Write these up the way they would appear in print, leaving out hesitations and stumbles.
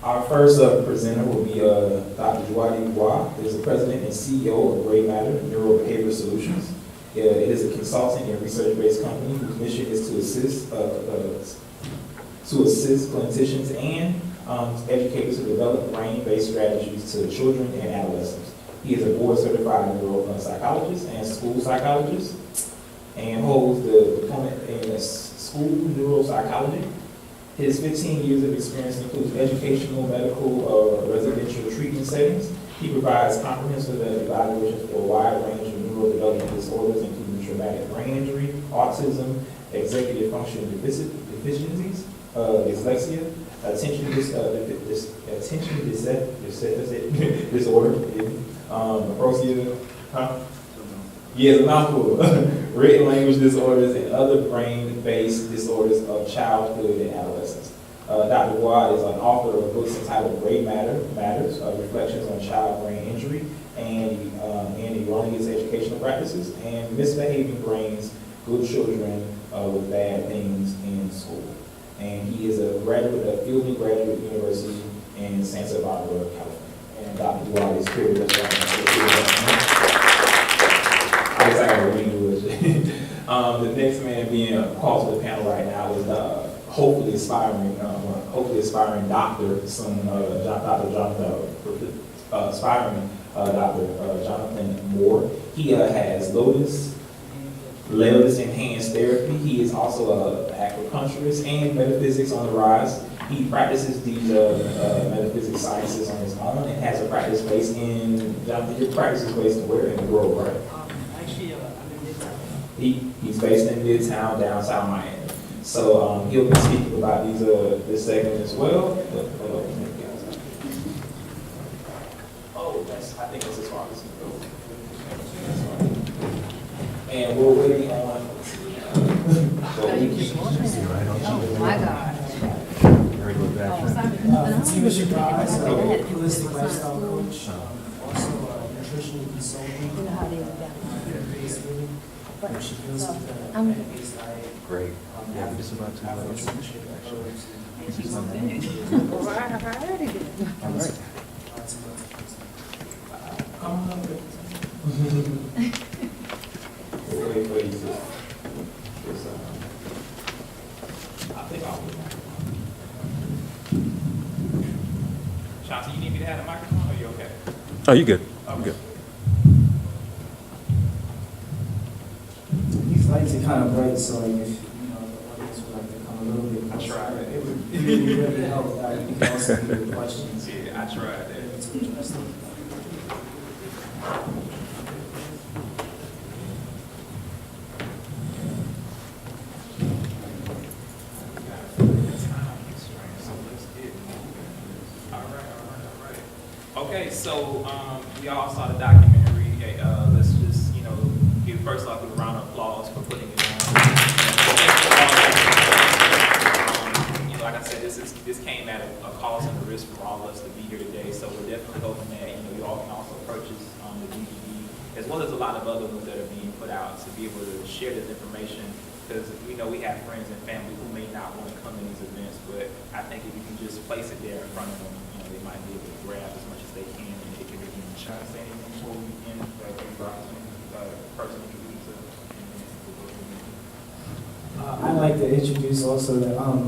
Our first presenter will be Dr. Vuai. He is the president and CEO of Gray Matter Neurobehavioral Solutions. It is a consulting and research-based company whose mission is to assist clinicians and educators to develop brain-based strategies to children and adolescents. He is a board-certified neuropsychologist and school psychologist, and holds the diploma in school neuropsychology. His 15 years of experience includes educational, medical, residential treatment settings. He provides comprehensive evaluations for a wide range of neurodevelopmental disorders, including traumatic brain injury, autism, executive function deficiencies, dyslexia, attention disorder, it's a mouthful. Written language disorders and other brain-based disorders of childhood and adolescence. Dr. Vuai is an author of books entitled Gray Matters, Reflections on Child Brain Injury and Erroneous Educational Practices, and Misbehaving Brains, Good Children with Bad Things in School. And he is a graduate of Fielding Graduate University in Santa Barbara, California. And Dr. Vuai is here with us right now. I guess I gotta redo it. The next man being called to the panel right now is hopefully aspiring doctor, Dr. Jonathan Moore. He has Lotus Enhanced Therapy. He is also an acupuncturist and metaphysics on the rise. He practices these metaphysics sciences on his own and has a practice based in, Jonathan, your practice is based in where? In the Grove, right? Actually, I'm in Midtown. He's based in Midtown, down South Miami. So he'll be speaking about this segment as well. I think that's as far as it goes. And we're waiting on. Oh my God. Fatima Shabazz, holistic lifestyle coach, also a nutritional consultant. She deals with the plant-based diet. Great. Yeah, we're just about to All right. Come on up. We'll wait for you to. I think I'll do that. Shanti, you need me to have a microphone, or are you okay? Oh, you good. Okay. Good. These lights are kind of bright, so like if the audience would like to come a little bit closer, tried. it would really help. You can also do the questions. Yeah, I tried that. To address them. Okay, so we all saw the documentary. Let's just, give first off a round of applause for putting it on. Like I said, this came at a cost and a risk for all of us to be here today. So we're definitely hoping that you all can also purchase the DVD, as well as a lot of other ones that are being put out to be able to share this information. Because we know we have friends and family who may not want to come to these events, but I think if you can just place it there in front of them, they might be able to grab as much as they can, and they can begin to try to say anything before we end person introduce us. I'd like to introduce also that I'm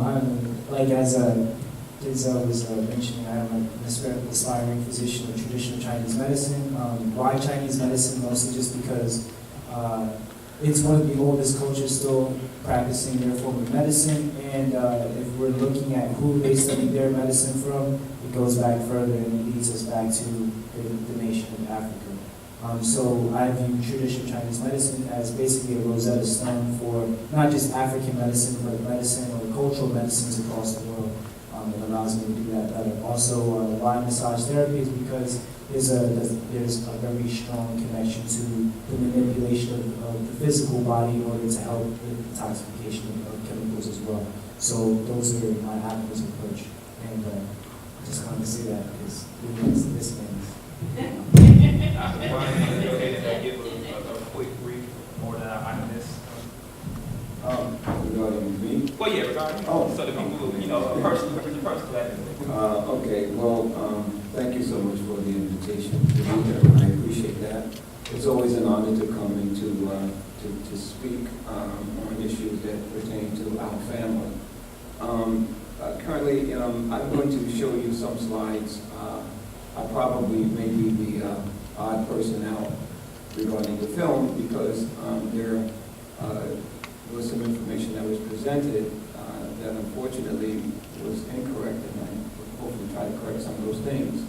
like as Denzel was mentioning, I'm an aspiring physician of traditional Chinese medicine. Why Chinese medicine? Mostly just because it's one of the oldest cultures still practicing their form of medicine, and if we're looking at who they studied their medicine from, it goes back further and it leads us back to the nation of Africa. So I view traditional Chinese medicine as basically a Rosetta Stone for not just African medicine, but medicine or cultural medicines across the world. It allows me to do that better. Also, why massage therapy is because there's a very strong connection to the manipulation of the physical body in order to help with detoxification of chemicals as well. So those are my avenues of approach. And I just wanted to say that because this man's. Dr. Brian, can you go ahead and give a quick brief more than I might miss? Regarding me? Well, yeah, regarding Oh. so the people, personal level. Okay. so much for the invitation to be here. I appreciate that. It's always an honor to come and to speak on issues that pertain to our family. Currently, I'm going to show you some slides. I probably may be the odd person out regarding the film because there was some information that was presented that unfortunately was incorrect, and I will hopefully try to correct some of those things.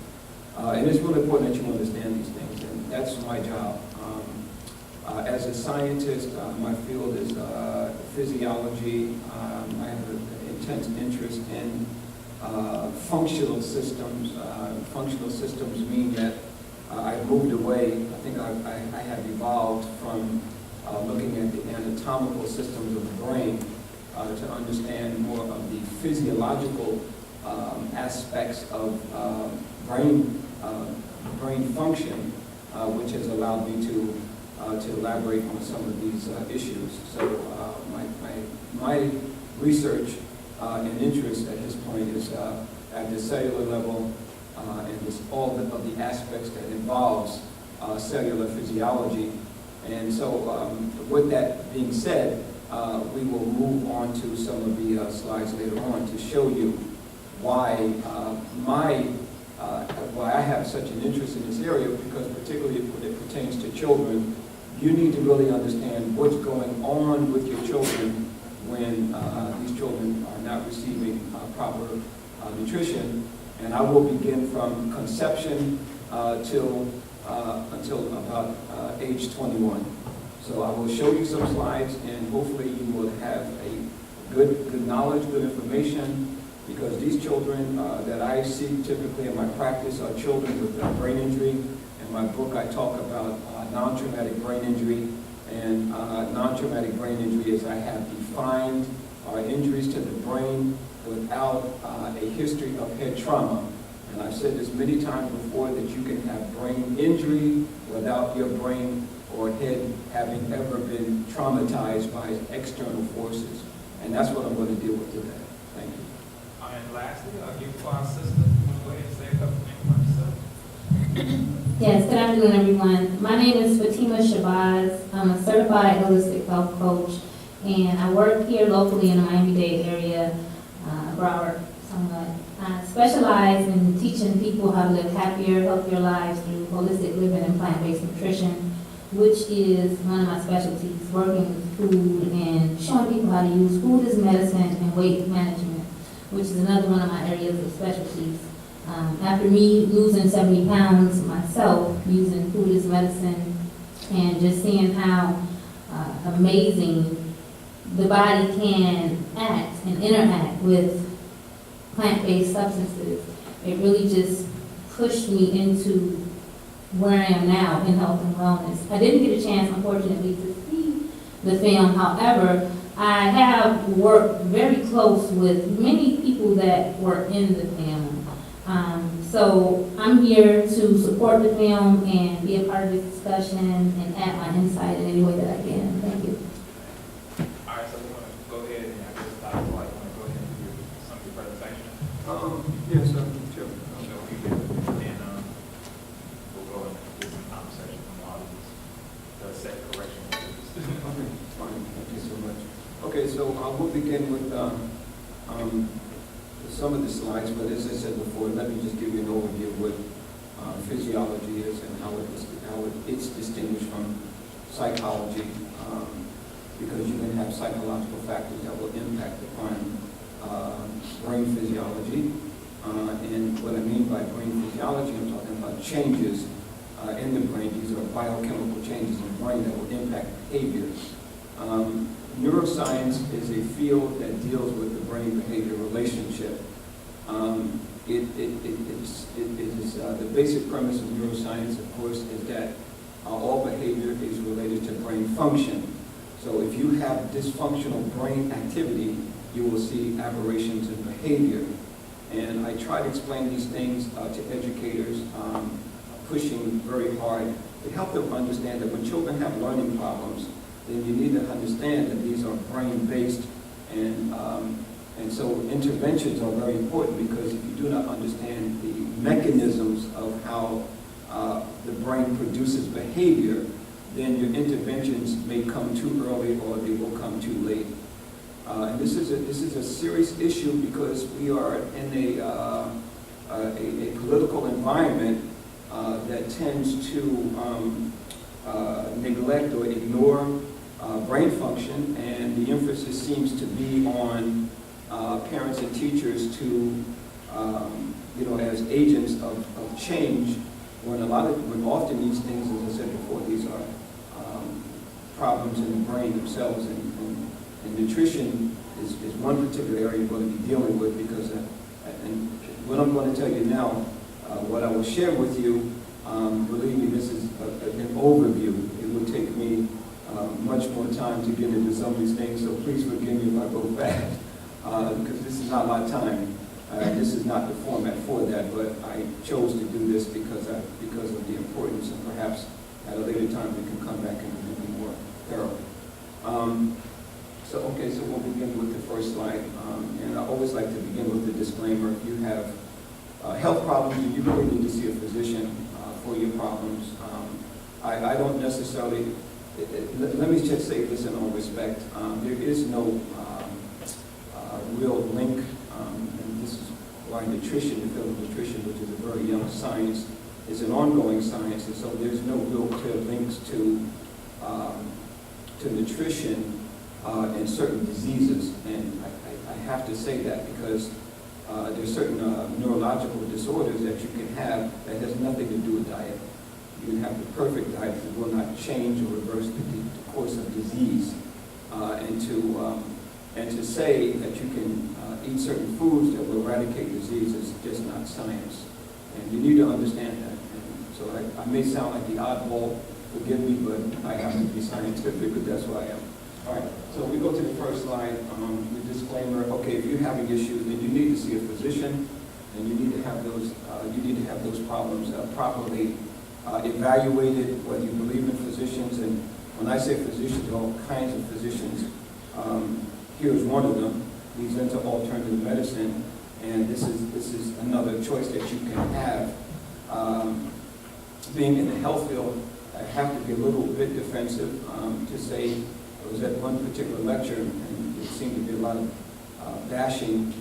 And it's really important that you understand these things, and that's my job. As a scientist, my field is physiology. I have an intense interest in functional systems. Functional systems mean that I moved away. I think I have evolved from looking at the anatomical systems of the brain to understand more of the physiological aspects of brain function, which has allowed me to elaborate on some of these issues. So my research and interest at this point is at the cellular level and this, all of the aspects that involves cellular physiology. And so with that being said, we will move on to some of the slides later on to show you why why I have such an interest in this area, because particularly when it pertains to children, you need to really understand what's going on with your children when these children are not receiving proper nutrition. And I will begin from conception until about age 21. So I will show you some slides, and hopefully you will have a good knowledge, good information, because these children that I see typically in my practice are children with brain injury. In my book, I talk about non-traumatic brain injury, and non-traumatic brain injury is I have defined injuries to the brain without a history of head trauma. And I've said this many times before, that you can have brain injury without your brain or head having ever been traumatized by external forces. And that's what I'm going to deal with today. Thank you. And lastly, I'll give to our sister. Go ahead and say a couple things about yourself. Yes, good afternoon, everyone. My name is Fatima Shabazz. I'm a certified holistic health coach, and I work here locally in the Miami-Dade area, Broward, somewhat. I specialize in teaching people how to live happier, healthier lives through holistic living and plant-based nutrition, which is one of my specialties, working with food and showing people how to use food as medicine and weight management, which is another one of my areas of specialties. After me losing 70 pounds myself, using food as medicine, and just seeing how amazing the body can act and interact with plant-based substances, it really just pushed me into where I am now in health and wellness. I didn't get a chance, unfortunately, to see the film. However, I have worked very close with many people that were in the film. So I'm here to support the film and be a part of this discussion and add my insight in any way that I can. Thank you. All right, so we want to go ahead and I guess Dr. White, want to go ahead and give some of your presentation? Yes, sure. So we can, and we'll go and do some conversation from the audience. The set correction. Okay, fine. Thank you so much. Okay, so we'll begin with some of the slides, but as I said before, let me just give you an overview of what physiology is and how it's distinguished from psychology, because you can have psychological factors that will impact upon brain physiology. And what I mean by brain physiology, I'm talking about changes in the brain. These are biochemical changes in the brain that will impact behavior. Neuroscience is a field that deals with the brain-behavior relationship. The basic premise of neuroscience, of course, is that all behavior is related to brain function. So if you have dysfunctional brain activity, you will see aberrations in behavior. And I try to explain these things to educators, pushing very hard to help them understand that when children have learning problems, then you need to understand that these are brain-based, and so interventions are very important, because if you do not understand the mechanisms of brain produces behavior, then your interventions may come too early or they will come too late. And this is a serious issue because we are in a political environment that tends to neglect or ignore brain function, and the emphasis seems to be on parents and teachers to, as agents of change, when often these things, as I said before, these are problems in the brain themselves, and nutrition is one particular area you're going to be dealing with, because, and what I'm going to tell you now, what I will share with you, believe me, this is an overview. It will take me much more time to get into some of these things, so please forgive me if I go fast, because this is not my time. This is not the format for that, but I chose to do this because of the importance, and perhaps at a later time we can come back and be more thorough. So we'll begin with the first slide, and I always like to begin with the disclaimer. If you have health problems, and you really need to see a physician for your problems. I don't necessarily, let me just say this in all respect, there is no real link, and this is why nutrition, the field of nutrition, which is a very young science, is an ongoing science, and so there's no real clear links to nutrition and certain diseases. And I have to say that because there's certain neurological disorders that you can have that has nothing to do with diet. You can have the perfect diet that will not change or reverse the course of disease. And to say that you can eat certain foods that will eradicate disease is just not science. And you need to understand that. And so I may sound like the oddball, forgive me, but I happen to be scientific, but that's who I am. All right, so we go to the first slide, the disclaimer. Okay, if you're having issues, then you need to see a physician, and you need to have those problems properly evaluated, whether you believe in physicians. And when I say physicians, there are all kinds of physicians. Here's one of them. He's into alternative medicine, and this is another choice that you can have. Being in the health field, I have to be a little bit defensive to say. I was at one particular lecture, and there seemed to be a lot of bashing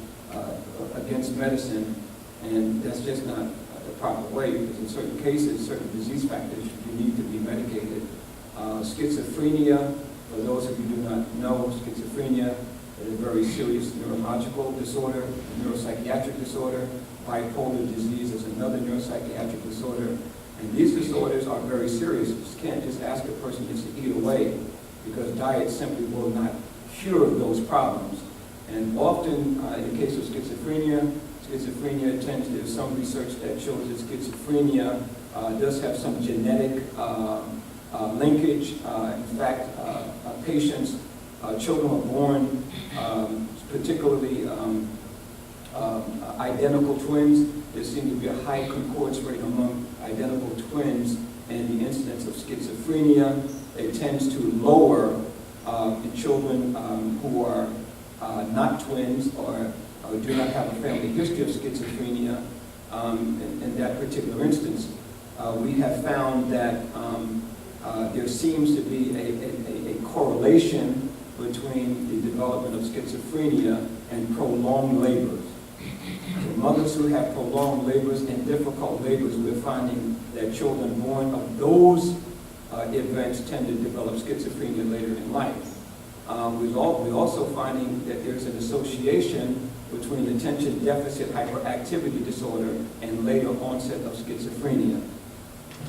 against medicine, and that's just not the proper way, because in certain cases, certain disease factors, you need to be medicated. Schizophrenia, for those of you who do not know, schizophrenia is a very serious neurological disorder, neuropsychiatric disorder. Bipolar disease is another neuropsychiatric disorder, and these disorders are very serious. You can't just ask a person just to eat away, because diet simply will not cure those problems. And often, in the case of schizophrenia tends, there's some research that shows that schizophrenia does have some genetic linkage. In fact, patients, children are born, particularly identical twins. There seems to be a high concordance rate among identical twins, and the incidence of schizophrenia, it tends to lower in children who are not twins or do not have a family history of schizophrenia. In that particular instance, we have found that there seems to be a correlation between the development of schizophrenia and prolonged labors. For mothers who have prolonged labors and difficult labors, we're finding that children born of those events tend to develop schizophrenia later in life. We're also finding that there's an association between attention deficit hyperactivity disorder and later onset of schizophrenia,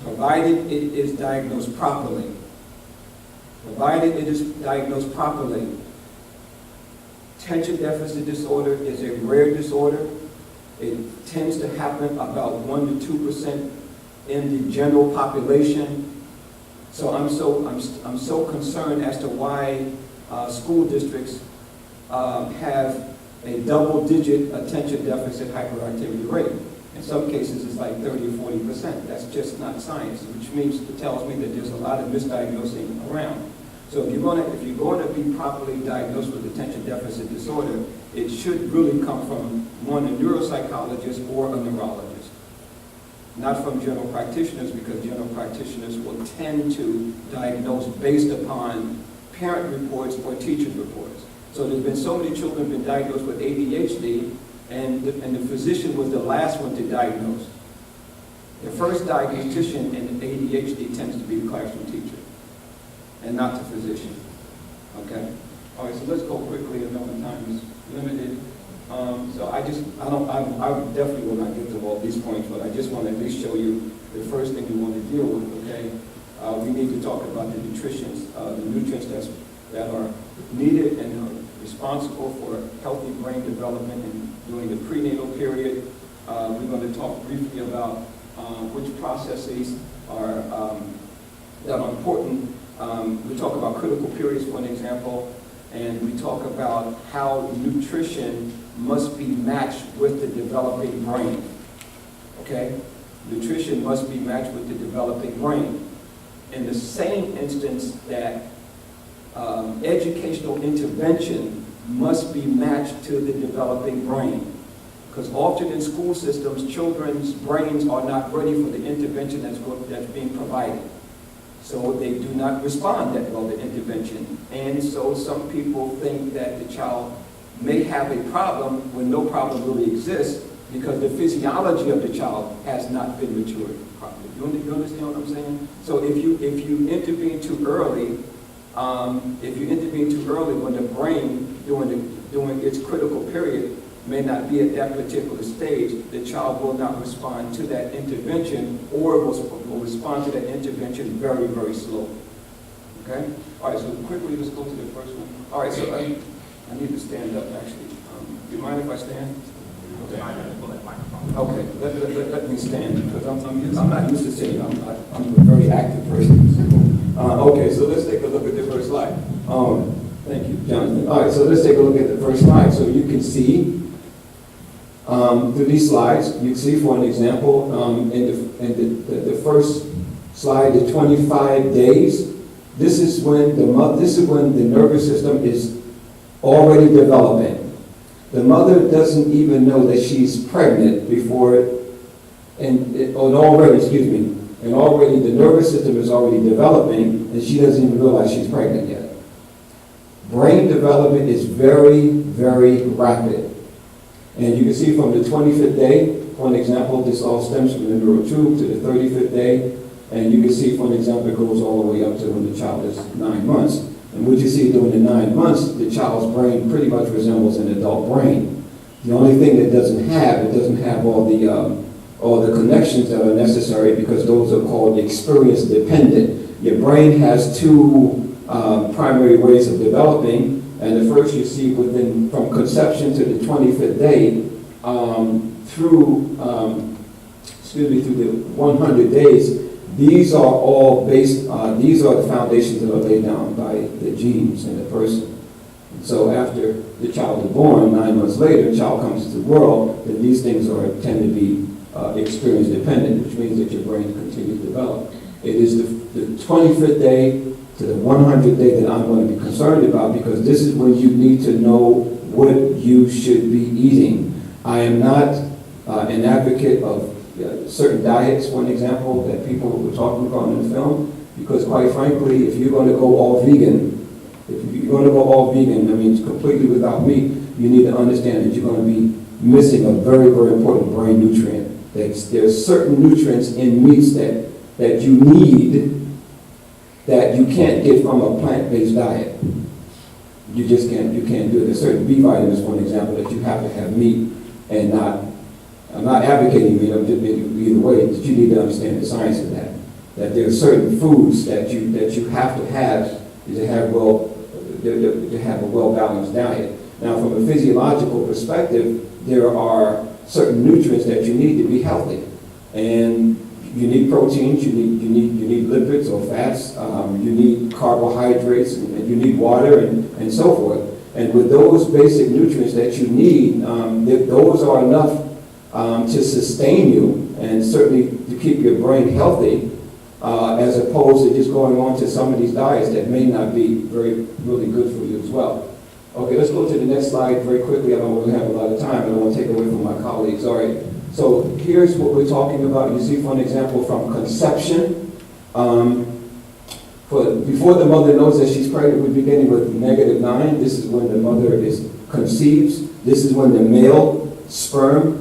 provided it is diagnosed properly. Provided it is diagnosed properly. Attention deficit disorder is a rare disorder. It tends to happen about 1 to 2% in the general population. So I'm so concerned as to why school districts have a double-digit attention deficit hyperactivity rate. In some cases, it's like 30 or 40%. That's just not science, which means it tells me that there's a lot of misdiagnosing around. So if you're going to be properly diagnosed with attention deficit disorder, it should really come from one, a neuropsychologist or a neurologist. not from general practitioners, because general practitioners will tend to diagnose based upon parent reports or teachers' reports. So there's been so many children been diagnosed with ADHD, and the physician was the last one to diagnose. The first diagnostician in ADHD tends to be the classroom teacher, and not the physician. Okay? All right, so let's go quickly. I know my time is limited. So I definitely will not get to all these points, but I just want to at least show you the first thing we want to deal with, okay? We need to talk about the nutrients that are needed and are responsible for healthy brain development and during the prenatal period. We're going to talk briefly about which processes are that are important. We talk about critical periods, for an example, and we talk about how nutrition must be matched with the developing brain. Okay? Nutrition must be matched with the developing brain. In the same instance that educational intervention must be matched to the developing brain. Because often in school systems, children's brains are not ready for the intervention that's being provided. So they do not respond that well to intervention. And so some people think that the child may have a problem when no problem really exists because the physiology of the child has not been matured properly. You understand what I'm saying? So if you intervene too early, when the brain during its critical period may not be at that particular stage, the child will not respond to that intervention, or will respond to that intervention very, very slowly. Okay? All right, so quickly, let's go to the first one. All right, so I need to stand up, actually. Do you mind if I stand? Okay, let me stand, because I'm not used to sitting. I'm a very active person. Okay, so let's take a look at the first slide. Thank you, Jonathan. All right, so let's take a look at the first slide. So you can see through these slides, you can see, for an example, in the first slide, the 25 days. This is when the nervous system is already developing. The mother doesn't even know that she's pregnant already the nervous system is already developing, and she doesn't even realize she's pregnant yet. Brain development is very, very rapid. And you can see from the 25th day, for an example, this all stems from the neural tube to the 35th day. And you can see, for an example, it goes all the way up to when the child is 9 months. And what you see during the 9 months, the child's brain pretty much resembles an adult brain. The only thing it doesn't have all the connections that are necessary, because those are called experience dependent. Your brain has two primary ways of developing. And the first you see from conception to the 25th day, through the 100 days, these are all based, these are the foundations that are laid down by the genes in the person. And so after the child is born, 9 months later, the child comes to the world, then these things tend to be experience dependent, which means that your brain continues to develop. It is the 25th day to the 100th day that I'm going to be concerned about, because this is when you need to know what you should be eating. I am not an advocate of certain diets, for an example, that people were talking about in the film, because quite frankly, if you're going to go all vegan, I mean completely without meat, you need to understand that you're going to be missing a very, very important brain nutrient. There's certain nutrients in meats that you need that you can't get from a plant-based diet. You just can't do it. There's certain B vitamins, for an example, that you have to have meat and not. I'm not advocating meat, I'm just making either way, that you need to understand the science of that. That there are certain foods that you have to have to have a well-balanced diet. Now, from a physiological perspective, there are certain nutrients that you need to be healthy. And you need proteins, you need lipids or fats, you need carbohydrates, and you need water and so forth. And with those basic nutrients that you need, those are enough to sustain you and certainly to keep your brain healthy, as opposed to just going on to some of these diets that may not be really good for you as well. Okay, let's go to the next slide very quickly. I don't really have a lot of time, but I don't want to take away from my colleagues. All right. So here's what we're talking about. You see, for an example, from conception. Before the mother knows that she's pregnant, we're beginning with -9. This is when the mother conceives. This is when the male sperm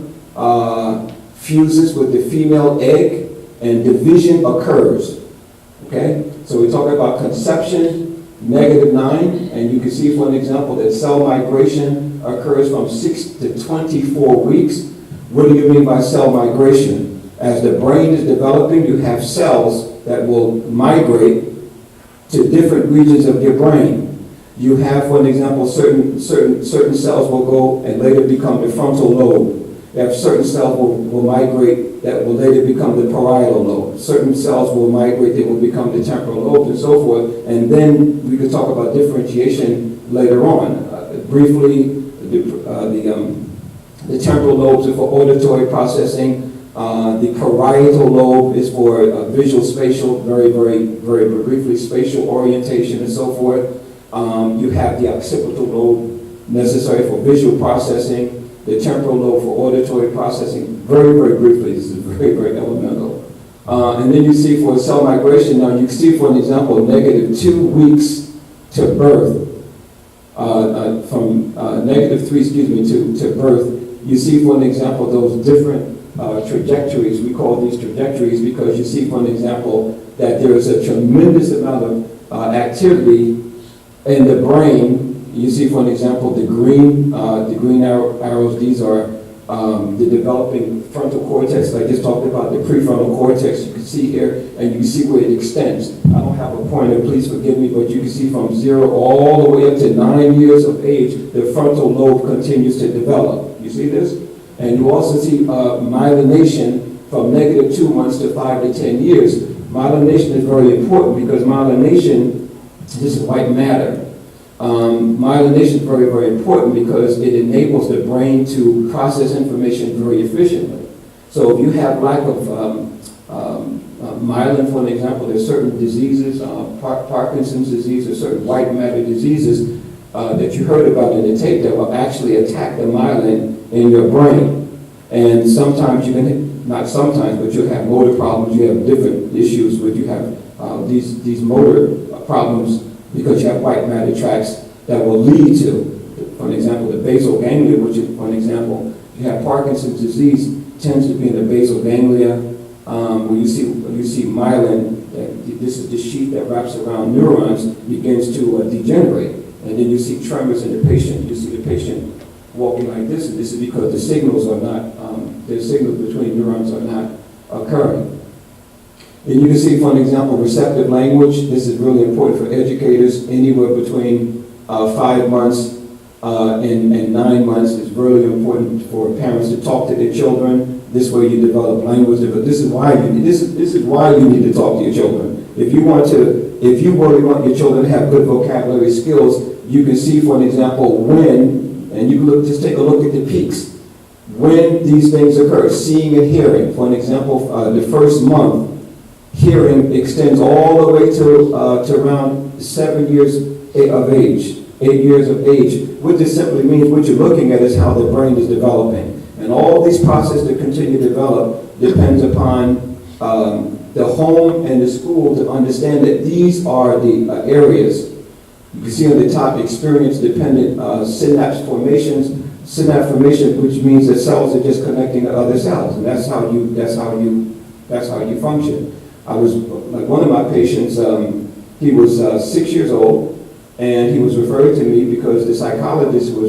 fuses with the female egg and division occurs. Okay? So we're talking about conception, -9, and you can see, for an example, that cell migration occurs from 6 to 24 weeks. What do you mean by cell migration? As the brain is developing, you have cells that will migrate to different regions of your brain. You have, for an example, certain cells will go and later become the frontal lobe. You have certain cells will migrate that will later become the parietal lobe. Certain cells will migrate that will become the temporal lobe, and so forth. And then we could talk about differentiation later on. Briefly, the temporal lobes are for auditory processing. The parietal lobe is for visual spatial, very briefly, spatial orientation and so forth. You have the occipital lobe necessary for visual processing, the temporal lobe for auditory processing, very briefly. This is very elemental. And then you see for cell migration, now you see, for an example, -2 weeks to birth, from -3, to birth. You see, for an example, those different trajectories. We call these trajectories because you see, for an example, that there is a tremendous amount of activity in the brain. You see, for an example, the green arrows. These are the developing frontal cortex. I just talked about the prefrontal cortex. You can see here, and you can see where it extends. I don't have a pointer, please forgive me, but you can see from 0 all the way up to 9 years of age, the frontal lobe continues to develop. You see this? And you also see myelination from -2 months to 5 to 10 years. Myelination is very important because myelination, this is white matter. Myelination is very important because it enables the brain to process information very efficiently. So if you have lack of myelin, for an example, there's certain diseases, Parkinson's disease, or certain white matter diseases that you heard about in the tape that will actually attack the myelin in your brain. And sometimes you can, not sometimes, but you'll have motor problems, you have different issues where you have these motor problems because you have white matter tracts that will lead to, for an example, the basal ganglia, which is, for an example, you have Parkinson's disease, tends to be in the basal ganglia, where you see myelin, this is the sheath that wraps around neurons, begins to degenerate. And then you see tremors in the patient. You see the patient walking like this, and this is because the signals between neurons are not occurring. And you can see, for an example, receptive language. This is really important for educators. Anywhere between 5 months and 9 months is really important for parents to talk to their children. This way you develop language. But this is why you need to talk to your children. If you really want your children to have good vocabulary skills, you can see, for an example, when, and you can just take a look at the peaks, when these things occur, seeing and hearing. For an example, the first month, hearing extends all the way to around 7 years of age, 8 years of age. What this simply means, what you're looking at is how the brain is developing. And all these processes that continue to develop depends upon the home and the school to understand that these are the areas. You can see on the top, experience-dependent synapse formation, which means that cells are just connecting to other cells, and that's how you function. I was like one of my patients. He was 6 years old, and he was referred to me because the psychologist who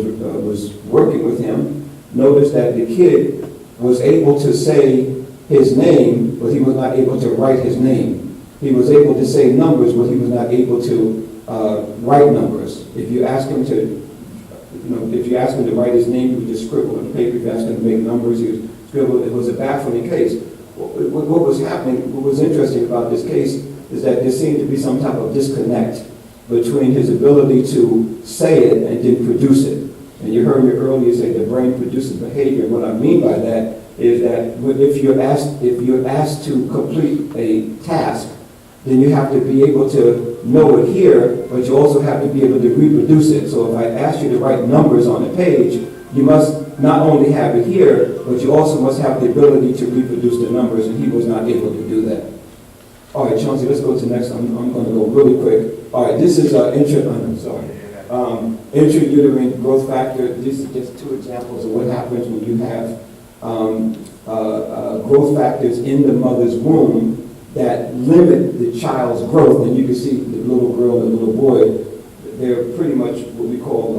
was working with him noticed that the kid was able to say his name, but he was not able to write his name. He was able to say numbers, but he was not able to write numbers. If you ask him to write his name, he would just scribble on the paper. If you asked him to make numbers, he would scribble. It was a baffling case. What was happening, what was interesting about this case is that there seemed to be some type of disconnect between his ability to say it and then produce it. And you heard me earlier say the brain produces behavior. And what I mean by that is that if you're asked to complete a task, then you have to be able to know it here, but you also have to be able to reproduce it. So if I ask you to write numbers on a page, you must not only have it here, but you also must have the ability to reproduce the numbers, and he was not able to do that. All right, Chauncey, let's go to the next. I'm going to go really quick. All right, this is intrauterine growth factor. These are just two examples of what happens when you have growth factors in the mother's womb that limit the child's growth. And you can see the little girl and the little boy, they're pretty much what we call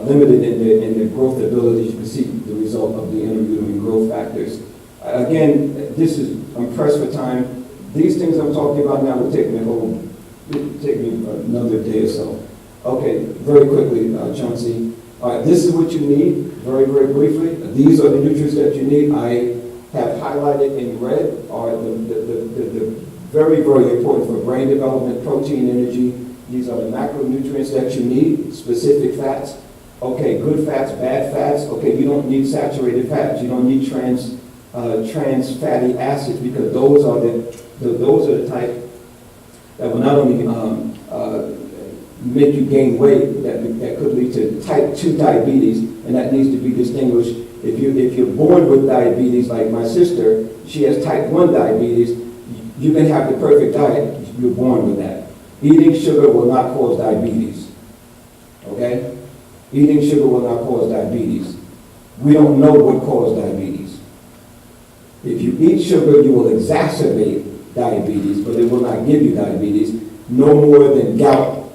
limited in their growth abilities. You can see the result of the intrauterine growth factors. Again, I'm pressed for time. These things I'm talking about now will take me another day or so. Okay, very quickly, Chauncey. All right, this is what you need, very, very briefly. These are the nutrients that you need. I have highlighted in red are the very, very important for brain development, protein, energy. These are the macronutrients that you need, specific fats. Okay, good fats, bad fats. Okay, you don't need saturated fats. You don't need trans fatty acids, because those are the type that will not only make you gain weight, that could lead to type 2 diabetes, and that needs to be distinguished. If you're born with diabetes, like my sister, she has type 1 diabetes, you can have the perfect diet, you're born with that. Eating sugar will not cause diabetes, okay? Eating sugar will not cause diabetes. We don't know what causes diabetes. If you eat sugar, you will exacerbate diabetes, but it will not give you diabetes. No more than no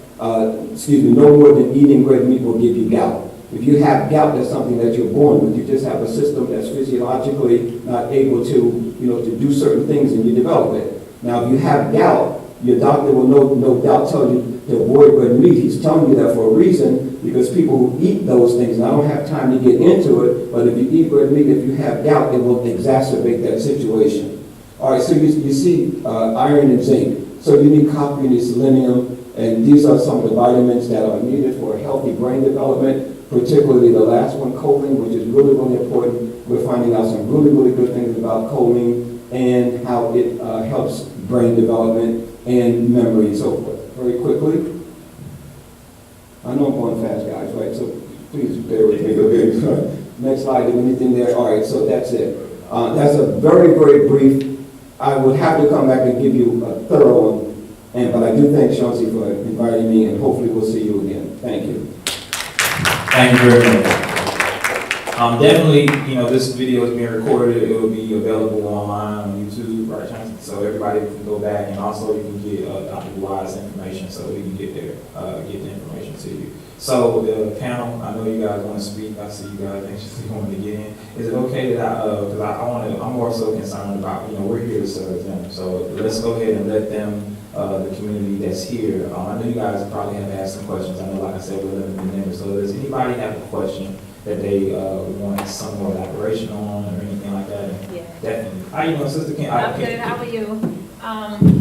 more than eating red meat will give you gout. If you have gout, that's something that you're born with. You just have a system that's physiologically not able to, to do certain things, and you develop it. Now, if you have gout, your doctor will no doubt tell you to avoid red meat. He's telling you that for a reason, because people who eat those things, and I don't have time to get into it, but if you eat red meat, if you have gout, it will exacerbate that situation. All right, so you see iron and zinc. So you need copper, you need selenium, and these are some of the vitamins that are needed for healthy brain development, particularly the last one, choline, which is really, really important. We're finding out some really, really good things about choline and how it helps brain development and memory and so forth. Very quickly. I know I'm going fast, guys, right? So please bear with me. Okay. Next slide, do anything there? All right, so that's it. That's a very, very brief. I would have to come back and give you a thorough one, but I do thank Chauncey for inviting me, and hopefully we'll see you again. Thank you. Thank you very much. Definitely, this video is being recorded. It will be available online on YouTube, right, Chauncey? So everybody can go back, and also you can get Dr. Vuai's information, so we can get the information to you. So the panel, I know you guys want to speak. I see you guys anxiously wanting to get in. Is it okay that because I'm more so concerned about, we're here to serve them. So let's go ahead and let them, the community that's here. I know you guys probably have asked some questions. I know, like I said, we're limited in numbers. So does anybody have a question that they want some more elaboration on or anything like that? Yeah. Definitely. How you doing, Sister Kim? I'm good. How are you?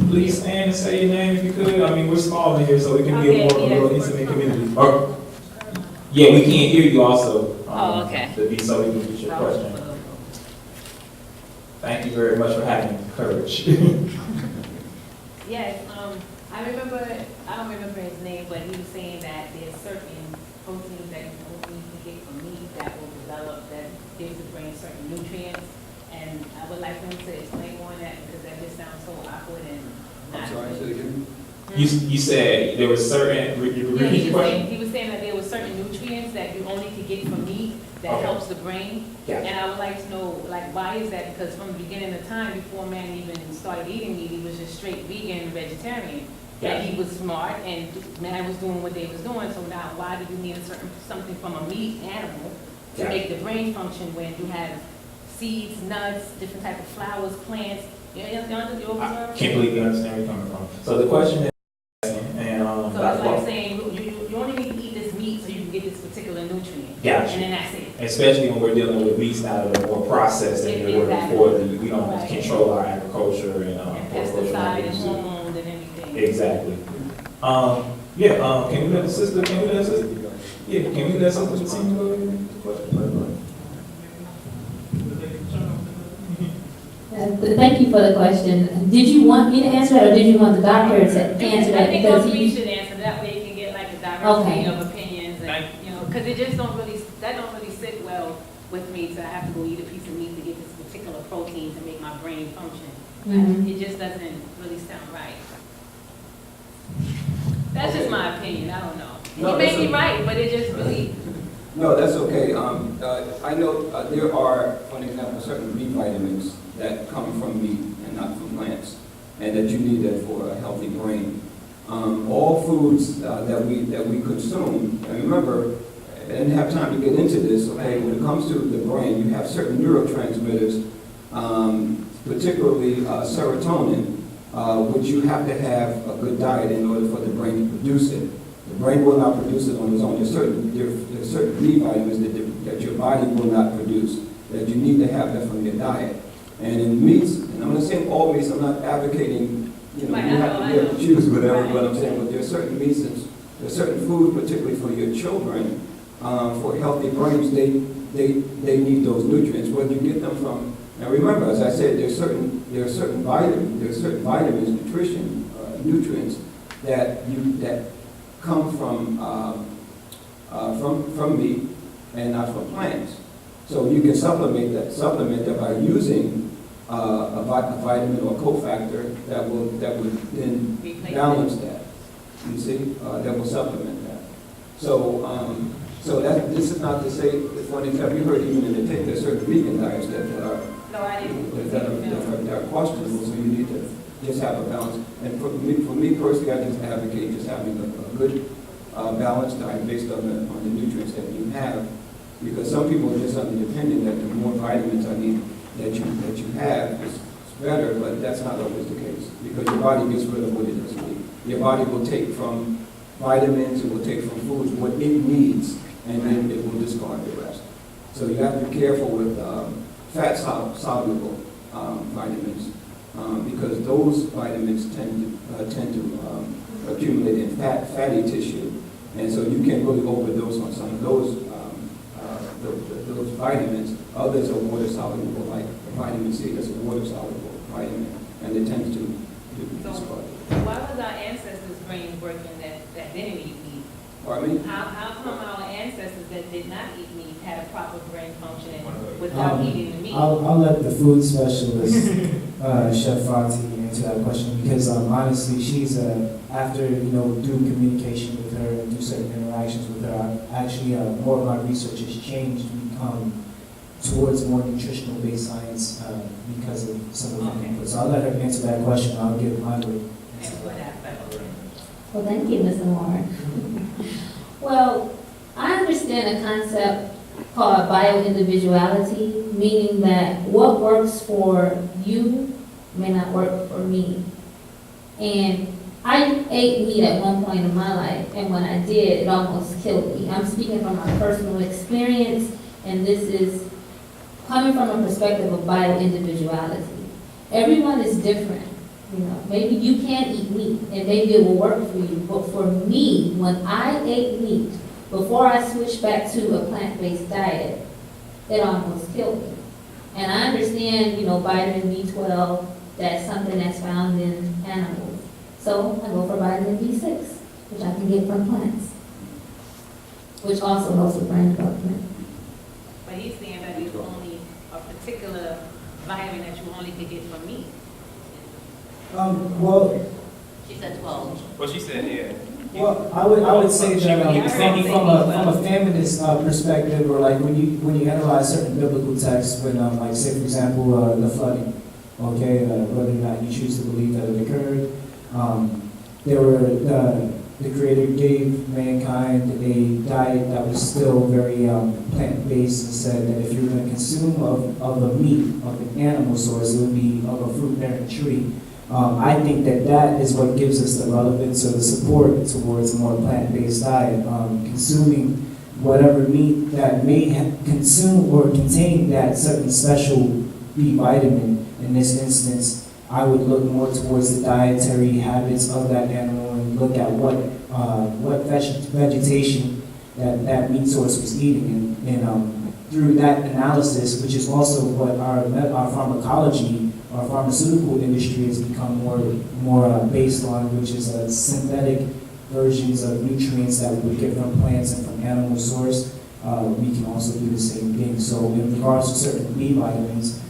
Please stand and say your name if you could. I mean, we're small in here, so it can be a more intimate community. Yeah, we can't hear you also. Okay. So we can get your question. Thank you very much for having courage. Yes, I don't remember his name, but he was saying that there's certain proteins that you only can get from meat that will develop, that gives the brain certain nutrients. And I would like him to explain more on that, because that just sounds so awkward and not. I'm sorry, say it again. You said there was certain, repeat your question? He was saying that there were certain nutrients that you only could get from meat that helps the brain. Yeah. And I would like to know, why is that? Because from the beginning of time, before man even started eating meat, he was just straight vegan, vegetarian. Yeah. And he was smart, and man was doing what they was doing. So now, why do you need something from a meat animal to make the brain function when you have seeds, nuts, different type of flowers, plants? I completely understand where you're coming from. So the question is, and so it's like saying you only need to eat this meat so you can get this particular nutrient. Gotcha. And then that's it. Especially when we're dealing with meats now that are more processed and we don't control our agriculture and pesticide and hormones and everything. Exactly. Can we let the sister? Yeah, can we let some of the team go ahead and the question? Thank you for the question. Did you want me to answer that, or did you want the doctor to answer that? I think Because we should answer that way. You can get like a diversity of opinions, and because it just don't really sit well with me to have to go eat a piece of meat to get this particular protein to make my brain function. Mhm. It just doesn't really sound right. That's just my opinion, I don't know. No, You may that's be a- right, but it just really, No, that's okay. I know there are, for example, certain B vitamins that come from meat and not from plants, and that you need that for a healthy brain. All foods that we consume, and remember, I didn't have time to get into this, okay, when it comes to the brain, you have certain neurotransmitters, particularly serotonin, which you have to have a good diet in order for the brain to produce it. The brain will not produce it on its own. There's certain B vitamins that your body will not produce, that you need to have that from your diet. And in meats, and I'm not saying all meats, I'm not advocating, you Right, have I to know. choose whatever, Right. but I'm saying, but there's certain meats, and there's certain foods, particularly for your children, for healthy brains, they need those nutrients, whether you get them from, now remember, as I said, there are certain vitamins, nutrients that come from meat and not from plants. So you can supplement that by using a vitamin or cofactor that would then replace it. balance that. You see, that will supplement that. So that this is not to say, for example, you heard even in the tape, there's certain vegan diets that are no, I didn't. that are questionable, so you need to just have a balance. And for me personally, I just advocate just having a good balanced diet based on the nutrients that you have, because some people are just under the opinion that the more vitamins I need that you have is better, but that's not always the case, because your body gets rid of what it doesn't need. Your body will take from vitamins, it will take from foods what it needs, and then it will discard the rest. So you have to be careful with fat soluble vitamins, because those vitamins tend to accumulate in fatty tissue, and so you can really overdose on some of those vitamins. Others are water soluble, like vitamin C, that's a water soluble vitamin, and it tends to discard. Why was our ancestors' brains working that didn't eat meat? Pardon me? How come our ancestors that did not eat meat had a proper brain functioning without eating the meat? I'll let the food specialist, Chef Fati, answer that question, because honestly, she's after doing communication with her and do certain interactions with her, actually more of my research has changed to become towards more nutritional based science because of some of the Okay. input. So I'll let her answer that question. I'll give my way. Well, thank you, Mr. Warren. Well, I understand a concept called bioindividuality, meaning that what works for you may not work for me. And I ate meat at one point in my life, and when I did, it almost killed me. I'm speaking from my personal experience, and this is coming from a perspective of bioindividuality. Everyone is different. Maybe you can't eat meat, and maybe it will work for you. But for me, when I ate meat, before I switched back to a plant-based diet, it almost killed me. And I understand, vitamin B12, that's something that's found in animals. So I go for vitamin B6, which I can get from plants, which also helps with brain development. But he's saying that it's only a particular vitamin that you only could get from meat. Well, She said 12. Well, she said, yeah. Well, I would say that from a feminist perspective, or like when you analyze certain biblical texts, when like say for example the flooding, okay, whether or not you choose to believe that it occurred, the Creator gave mankind a diet that was still very plant-based, and said that if you're going to consume of the meat of an animal source, it would be of a fruit-bearing tree. I think that is what gives us the relevance or the support towards a more plant-based diet. Consuming whatever meat that may consume or contain that certain special B vitamin. In this instance, I would look more towards the dietary habits of that animal and look at what vegetation that meat source was eating. And through that analysis, which is also what our pharmacology, our pharmaceutical industry has become more based on, which is synthetic versions of nutrients that we would get from plants and from animal source. we can also do the same thing. So in regards to certain B vitamins,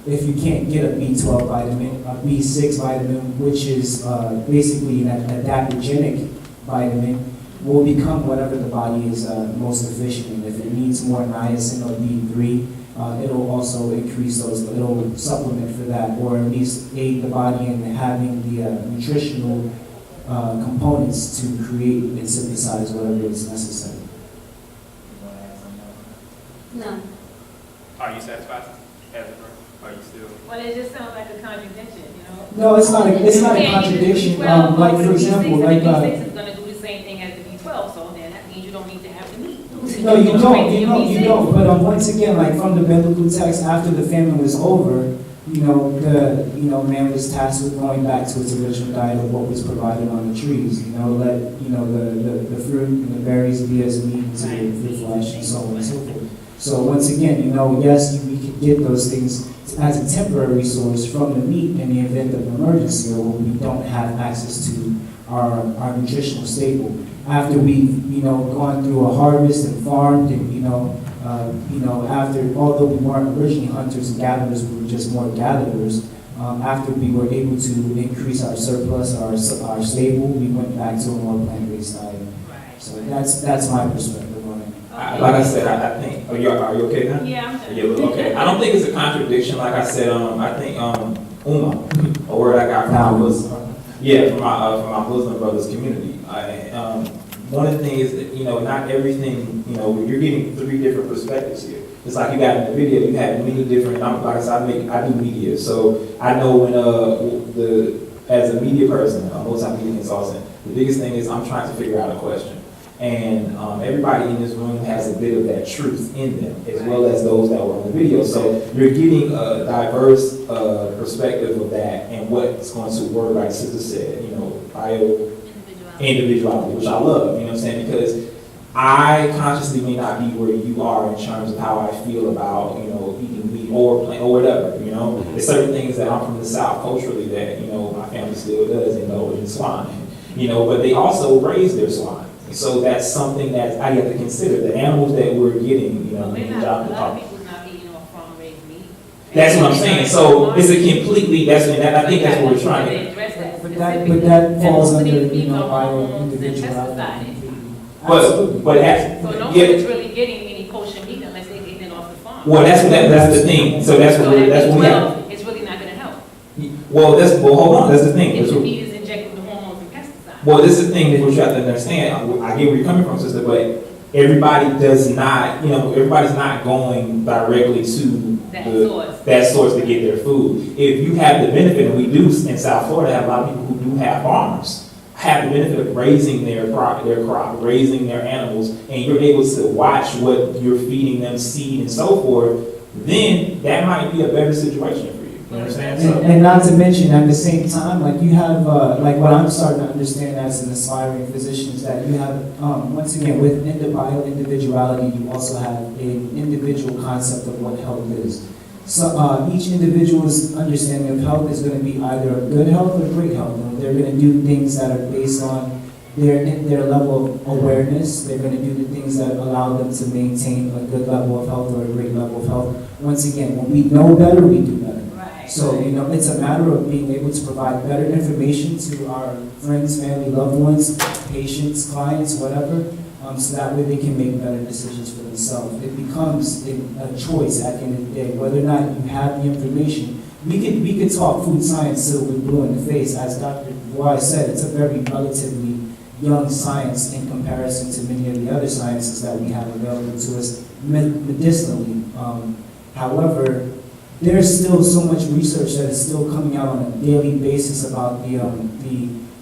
if you can't get a B12 vitamin, a B6 vitamin, which is basically an adaptogenic vitamin, will become whatever the body is most deficient in. If it needs more niacin or D3, it'll also increase those, it'll supplement for that, or at least aid the body in having the nutritional components to create and synthesize whatever is necessary. No. Are you satisfied as a girl? Are you still? Well, it just sounds like a contradiction, you know? No, it's not a contradiction. Like, for example, like, The B6 is gonna do the same thing as the B12, so then that means you don't need to have the meat. no, you don't. But once again, like from the biblical text, after the famine was over, man was tasked with going back to its original diet of what was provided on the trees. Let the fruit and the berries be as meat to the flesh, and so on and so forth. So once again, yes, we could get those things as a temporary source from the meat in the event of an emergency, or when we don't have access to our nutritional staple. After we've gone through a harvest and farmed, and after, although we weren't originally hunters and gatherers, we were just more gatherers. After we were able to increase our surplus, our stable, we went back to a more plant-based diet. Right. So that's my perspective on it. Like I said, I think, are you okay now? Yeah, I'm done. Yeah, okay. I don't think it's a contradiction. Like I said, I think Uma, a word I got from my Muslim, from my Muslim brothers community. One of the things is that not everything, you're getting 3 different perspectives here. It's like you got in the video, you have many different. Like I said, I do media, so I know when as a media person, a multimedia consultant, the biggest thing is I'm trying to figure out a question. And everybody in this room has a bit of that truth in them, as well as those that were on the video. So you're getting a diverse perspective of that and what's going to work, like Sister said, individuality, which I love, you know what I'm saying? Because I consciously may not be where you are in terms of how I feel about, eating meat or plant or whatever, There's certain things that I'm from the South culturally that, my family still does indulge in swine, but they also raise their swine. So that's something that I have to consider. The animals that we're getting, A lot of people's not eating off farm-raised meat. That's what I'm saying. So it's a completely, I think that's what we're trying to. But that falls under, our individuality. But So no one's really getting any kosher meat unless they're getting it off the farm. Well, that's the thing. So that's what we have. It's really not gonna help. Well, hold on. That's the thing. If the meat is injected with hormones and pesticides. Well, this is the thing that we have to understand. I get where you're coming from, sister, but everybody does not, everybody's not going directly to that source to get their food. If you have the benefit, and we do in South Florida have a lot of people who do have farms, have the benefit of raising their crop, raising their animals, and you're able to watch what you're feeding them, seed and so forth, then that might be a better situation for you. You understand? And not to mention, at the same time, like you have, like what I'm starting to understand as an aspiring physician is that you have, once again, with individuality, you also have an individual concept of what health is. So each individual's understanding of health is going to be either good health or great health. They're going to do things that are based on their level of awareness. They're going to do the things that allow them to maintain a good level of health or a great level of health. Once again, when we know better, we do better. Right. So, it's a matter of being able to provide better information to our friends, family, loved ones, patients, clients, whatever, so that way they can make better decisions for themselves. It becomes a choice at the end of the day, whether or not you have the information. We could talk food science till we're blue in the face. As Dr. Vuai said, it's a very relatively young science in comparison to many of the other sciences that we have available to us medicinally. However, there's still so much research that is still coming out on a daily basis about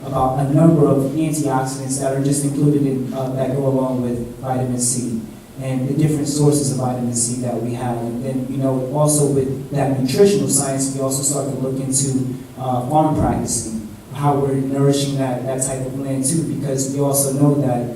about a number of antioxidants that are just included in that go along with vitamin C and the different sources of vitamin C that we have. And then also with that nutritional science, we also start to look into farm practicing, how we're nourishing that type of land too, because we also know that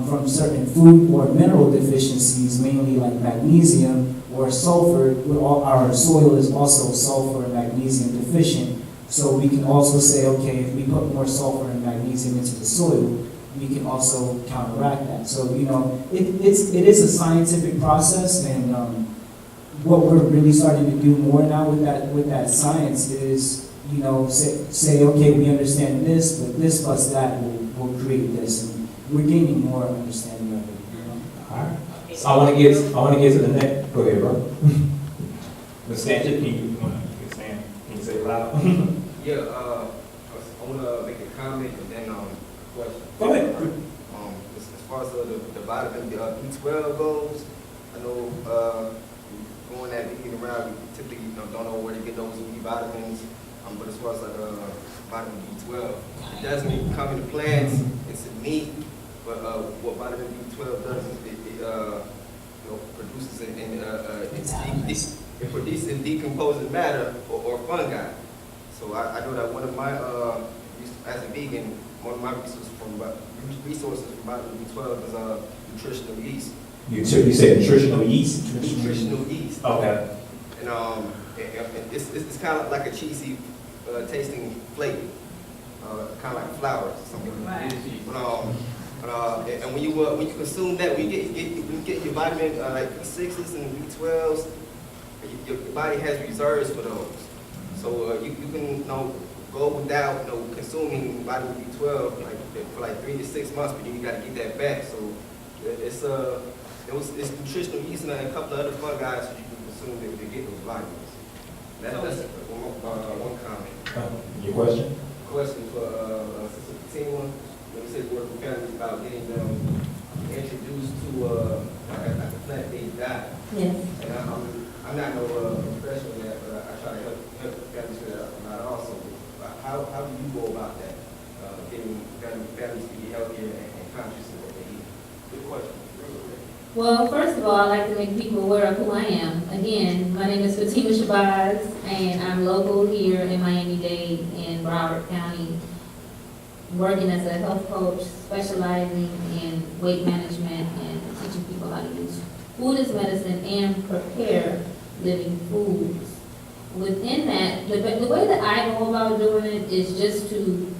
from certain food or mineral deficiencies, mainly like magnesium or sulfur, our soil is also sulfur and magnesium deficient. So we can also say, okay, if we put more sulfur and magnesium into the soil, we can also counteract that. So, you know, it is a scientific process, and what we're really starting to do more now with that science is, you know, say okay, we understand this, but this plus that will create this, and we're gaining more understanding of it. You know? All right. So I want to get to the next. Go ahead, bro. The statute, can you say it loud? Yeah, I want to make a comment and then a question. Go ahead. As far as the vitamin B12 goes, I know going that eating around, we typically don't know where to get those B vitamins. But as far as vitamin B12, it doesn't come in the plants, it's in meat. But what vitamin B12 does is it produces it produces decomposing matter or fungi. So I know that one of my as a vegan, one of my resources from vitamin B12 is nutritional yeast. You said nutritional yeast? Nutritional yeast. Okay. And it's kind of like a cheesy tasting flavor, kind of like flour or something. Right. And when you consume that, when you get your vitamin like B6s and B12s, your body has reserves for those. So you can go without consuming vitamin B12 for like 3 to 6 months, but then you got to get that back. So it's nutritional yeast and a couple of other fungi that you can consume to get those vitamins. That's one comment. Your question? Question for Sister Fatima. When you say work with families about getting them introduced to a plant-based diet. Yes. And I'm not no professional in that, but I try to help families with that out also. How do you go about that? Getting families to be healthier and conscious of what they eat? Good question. Well, first of all, I'd like to make people aware of who I am. Again, my name is Fatima Shabazz, and I'm local here in Miami-Dade in Broward County, working as a health coach, specializing in weight management and teaching people how to use food as medicine and prepare living foods. Within that, the way that I go about doing it is just to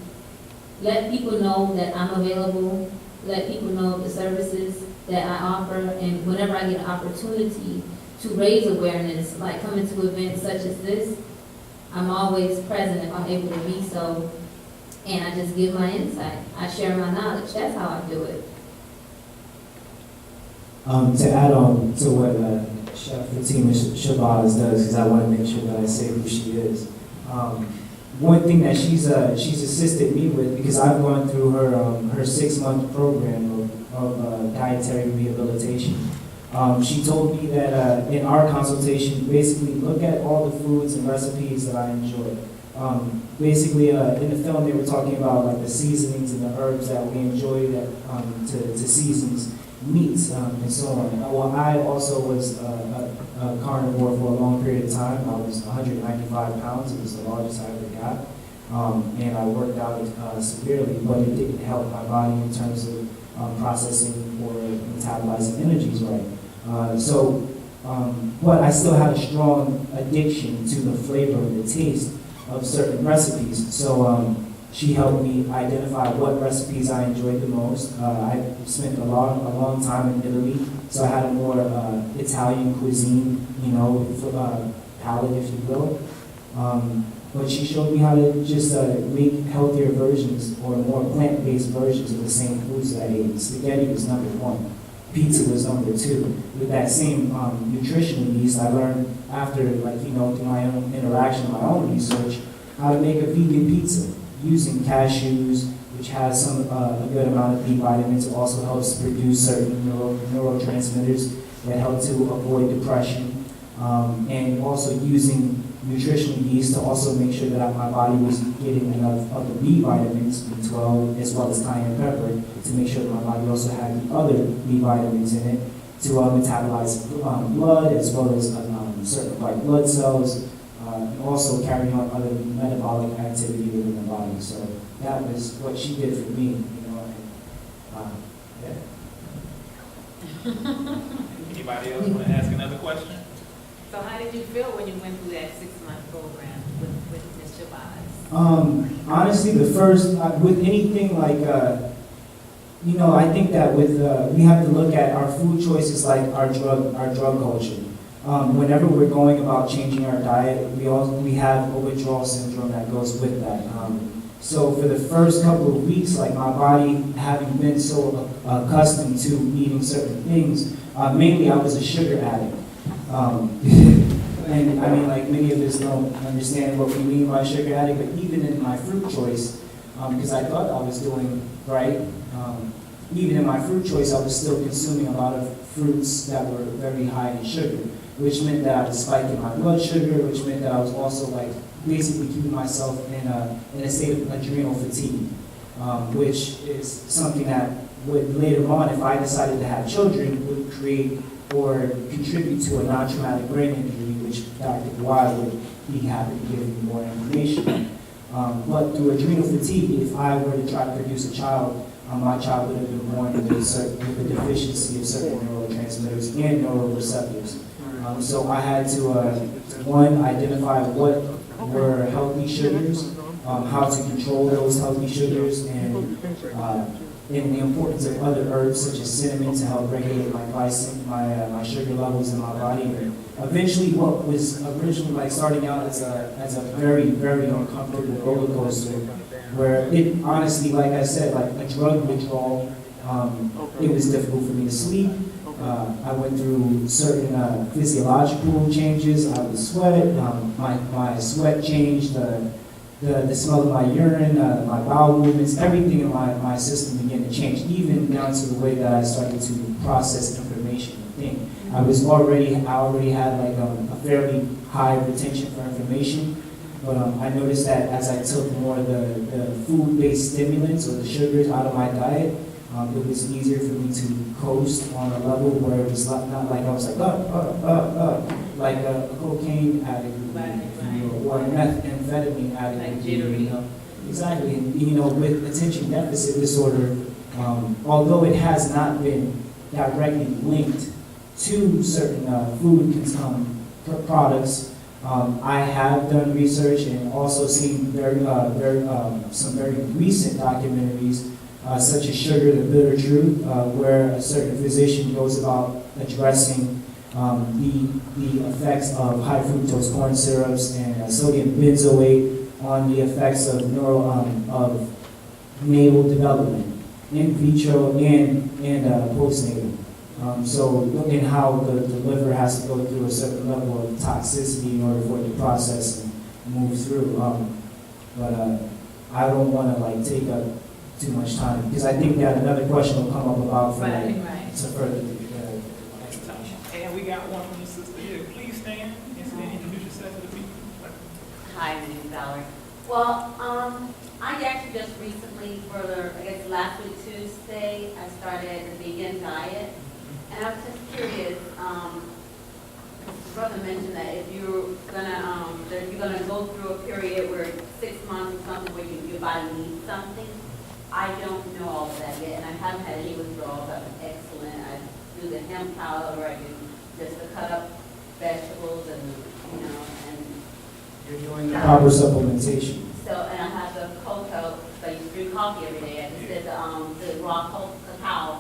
let people know that I'm available, let people know of the services that I offer, and whenever I get an opportunity to raise awareness, like coming to events such as this, I'm always present if I'm able to be so, and I just give my insight. I share my knowledge. That's how I do it. To add on to what Chef Fatima Shabazz does, because I want to make sure that I say who she is. One thing that she's assisted me with, because I've gone through her 6-month program of dietary rehabilitation. She told me that in our consultation, basically look at all the foods and recipes that I enjoy. Basically, in the film, they were talking about like the seasonings and the herbs that we enjoy that to seasons meats and so on. Well, I also was a carnivore for a long period of time. I was 195 pounds. It was the largest I ever got. And I worked out severely, but it didn't help my body in terms of processing or metabolizing energies right. But I still had a strong addiction to the flavor and the taste of certain recipes. So she helped me identify what recipes I enjoyed the most. I spent a long time in Italy, so I had a more Italian cuisine, palate, if you will. But she showed me how to just make healthier versions or more plant-based versions of the same foods that I ate. Spaghetti was number 1. Pizza was number 2. With that same nutritional yeast, I learned after, through my own interaction, my own research, how to make a vegan pizza using cashews, which has a good amount of B vitamins. It also helps produce certain neurotransmitters that help to avoid depression, and also using nutritional yeast to also make sure that my body was getting enough of the B vitamins, B12, as well as cayenne pepper, to make sure that my body also had the other B vitamins in it to metabolize blood, as well as certain white blood cells, and also carry on other metabolic activity within the body. So that was what she did for me, Anybody else want to ask another question? So how did you feel when you went through that 6-month program with Ms. Shabazz? Honestly, the first, with anything like You know, I think that with, we have to look at our food choices like our drug culture. Whenever we're going about changing our diet, we have a withdrawal syndrome that goes with that. So for the first couple of weeks, like my body having been so accustomed to eating certain things, mainly I was a sugar addict. And I mean, like many of us don't understand what we mean by sugar addict, but even in my fruit choice, because I thought I was doing right, even in my fruit choice, I was still consuming a lot of fruits that were very high in sugar, which meant that I was spiking my blood sugar, which meant that I was also like basically keeping myself in a state of adrenal fatigue, which is something that would later on, if I decided to have children, would create or contribute to a non-traumatic brain injury, which Dr. Vuai would be happy to give me more information. But through adrenal fatigue, if I were to try to produce a child, my child would have been born with a deficiency of certain neurotransmitters and neuroreceptors. So I had to, one, identify what were healthy sugars, how to control those healthy sugars, and the importance of other herbs such as cinnamon to help regulate my my sugar levels in my body. And eventually, what was originally like starting out as a very, very uncomfortable roller coaster, where it honestly, like I said, like a drug withdrawal, it was difficult for me to sleep. I went through certain physiological changes. I would sweat. My sweat changed. The smell of my urine, my bowel movements, everything in my system began to change, even down to the way that I started to process information and think. I already had like a fairly high retention for information, but I noticed that as I took more of the food-based stimulants or the sugars out of my diet, it was easier for me to coast on a level where it was not like I was like, like a cocaine addict, or a methamphetamine addict. Like jittery. You know? Exactly. And, you know, with attention deficit disorder, although it has not been directly linked to certain food products, I have done research and also seen some very recent documentaries, such as Sugar, the Bitter Truth, where a certain physician goes about addressing the effects of high fructose corn syrups and sodium benzoate on the effects of natal development, in vitro and postnatal. So looking how the liver has to go through a certain level of toxicity in order for it to process and move through. But I don't want to like take up too much time, because I think that another question will come up about for Right. to further And we got one from the sister here. Please stand and introduce yourself to the people. Hi, my name is Valerie. Well, I actually just recently, I guess last week Tuesday, I started a vegan diet. And I was just curious, brother mentioned that if you're gonna go through a period where 6 months or something where your body needs something. I don't know all of that yet, and I haven't had any withdrawals. I've been excellent. I do the hemp powder, I do just to cut up vegetables and, and you're doing the proper supplementation. so, and I have the cocoa, so I used to drink coffee every day. I just did the raw cacao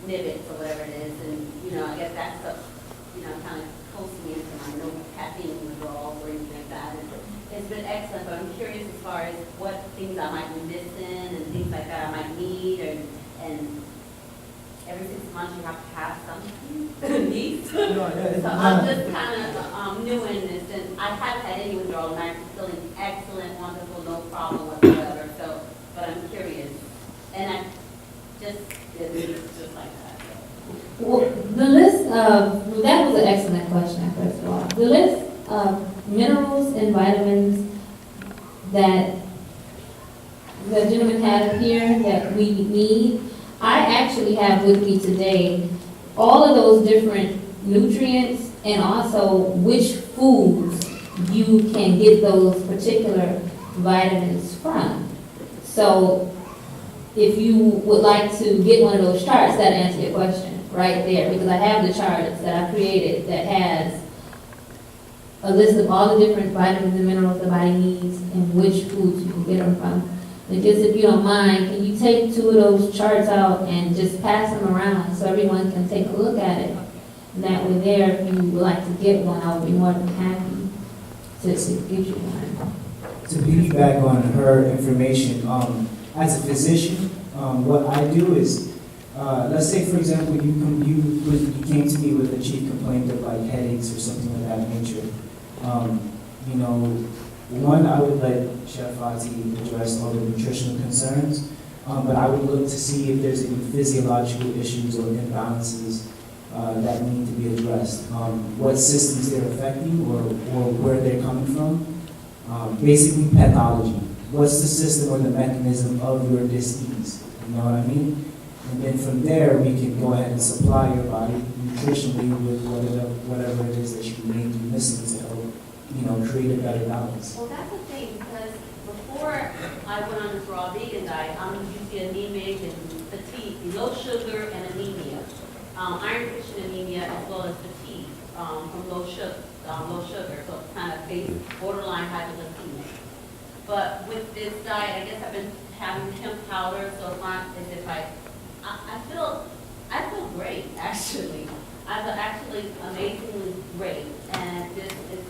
nibbits or whatever it is, and, I guess that stuff, kind of coats me into my no caffeine withdrawals or anything like that. And it's been excellent, but I'm curious as far as what things I might be missing and things like that I might need, and every 6 months you have to have something needs. So I'm just kind of new in this, and I haven't had any withdrawal, and I'm feeling excellent, wonderful, no problem whatsoever. So, but I'm curious, and I just did it just like that. Well, the list of, that was an excellent question, first of all. The list of minerals and vitamins that the gentleman had here that we need, I actually have with me today all of those different nutrients and also which foods you can get those particular vitamins from. So if you would like to get one of those charts, that answers your question right there, because I have the charts that I created that has a list of all the different vitamins and minerals the body needs and which foods you can get them from. And just if you don't mind, can you take 2 of those charts out and just pass them around so everyone can take a look at it? And that way there, if you would like to get one, I would be more than happy to give you one. To piggyback on her information, as a physician, what I do is, let's say for example, you came to me with a chief complaint of like headaches or something of that nature. You know, one, I would let Chef Fati address all the nutritional concerns, but I would look to see if there's any physiological issues or imbalances that need to be addressed. What systems they're affecting or where they're coming from. Basically pathology. What's the system or the mechanism of your disease? You know what I mean? And then from there, we can go ahead and supply your body nutritionally with whatever it is that you may be missing to help, you know, create a better balance. Well, that's the thing, because before I went on this raw vegan diet, I'm usually anemic and fatigue, low sugar and anemia, iron deficient anemia as well as fatigue from low sugar, so kind of face borderline hypoglycemia. But with this diet, I guess I've been having hemp powder, so it's not as if I feel great actually. I feel actually amazingly great, and this is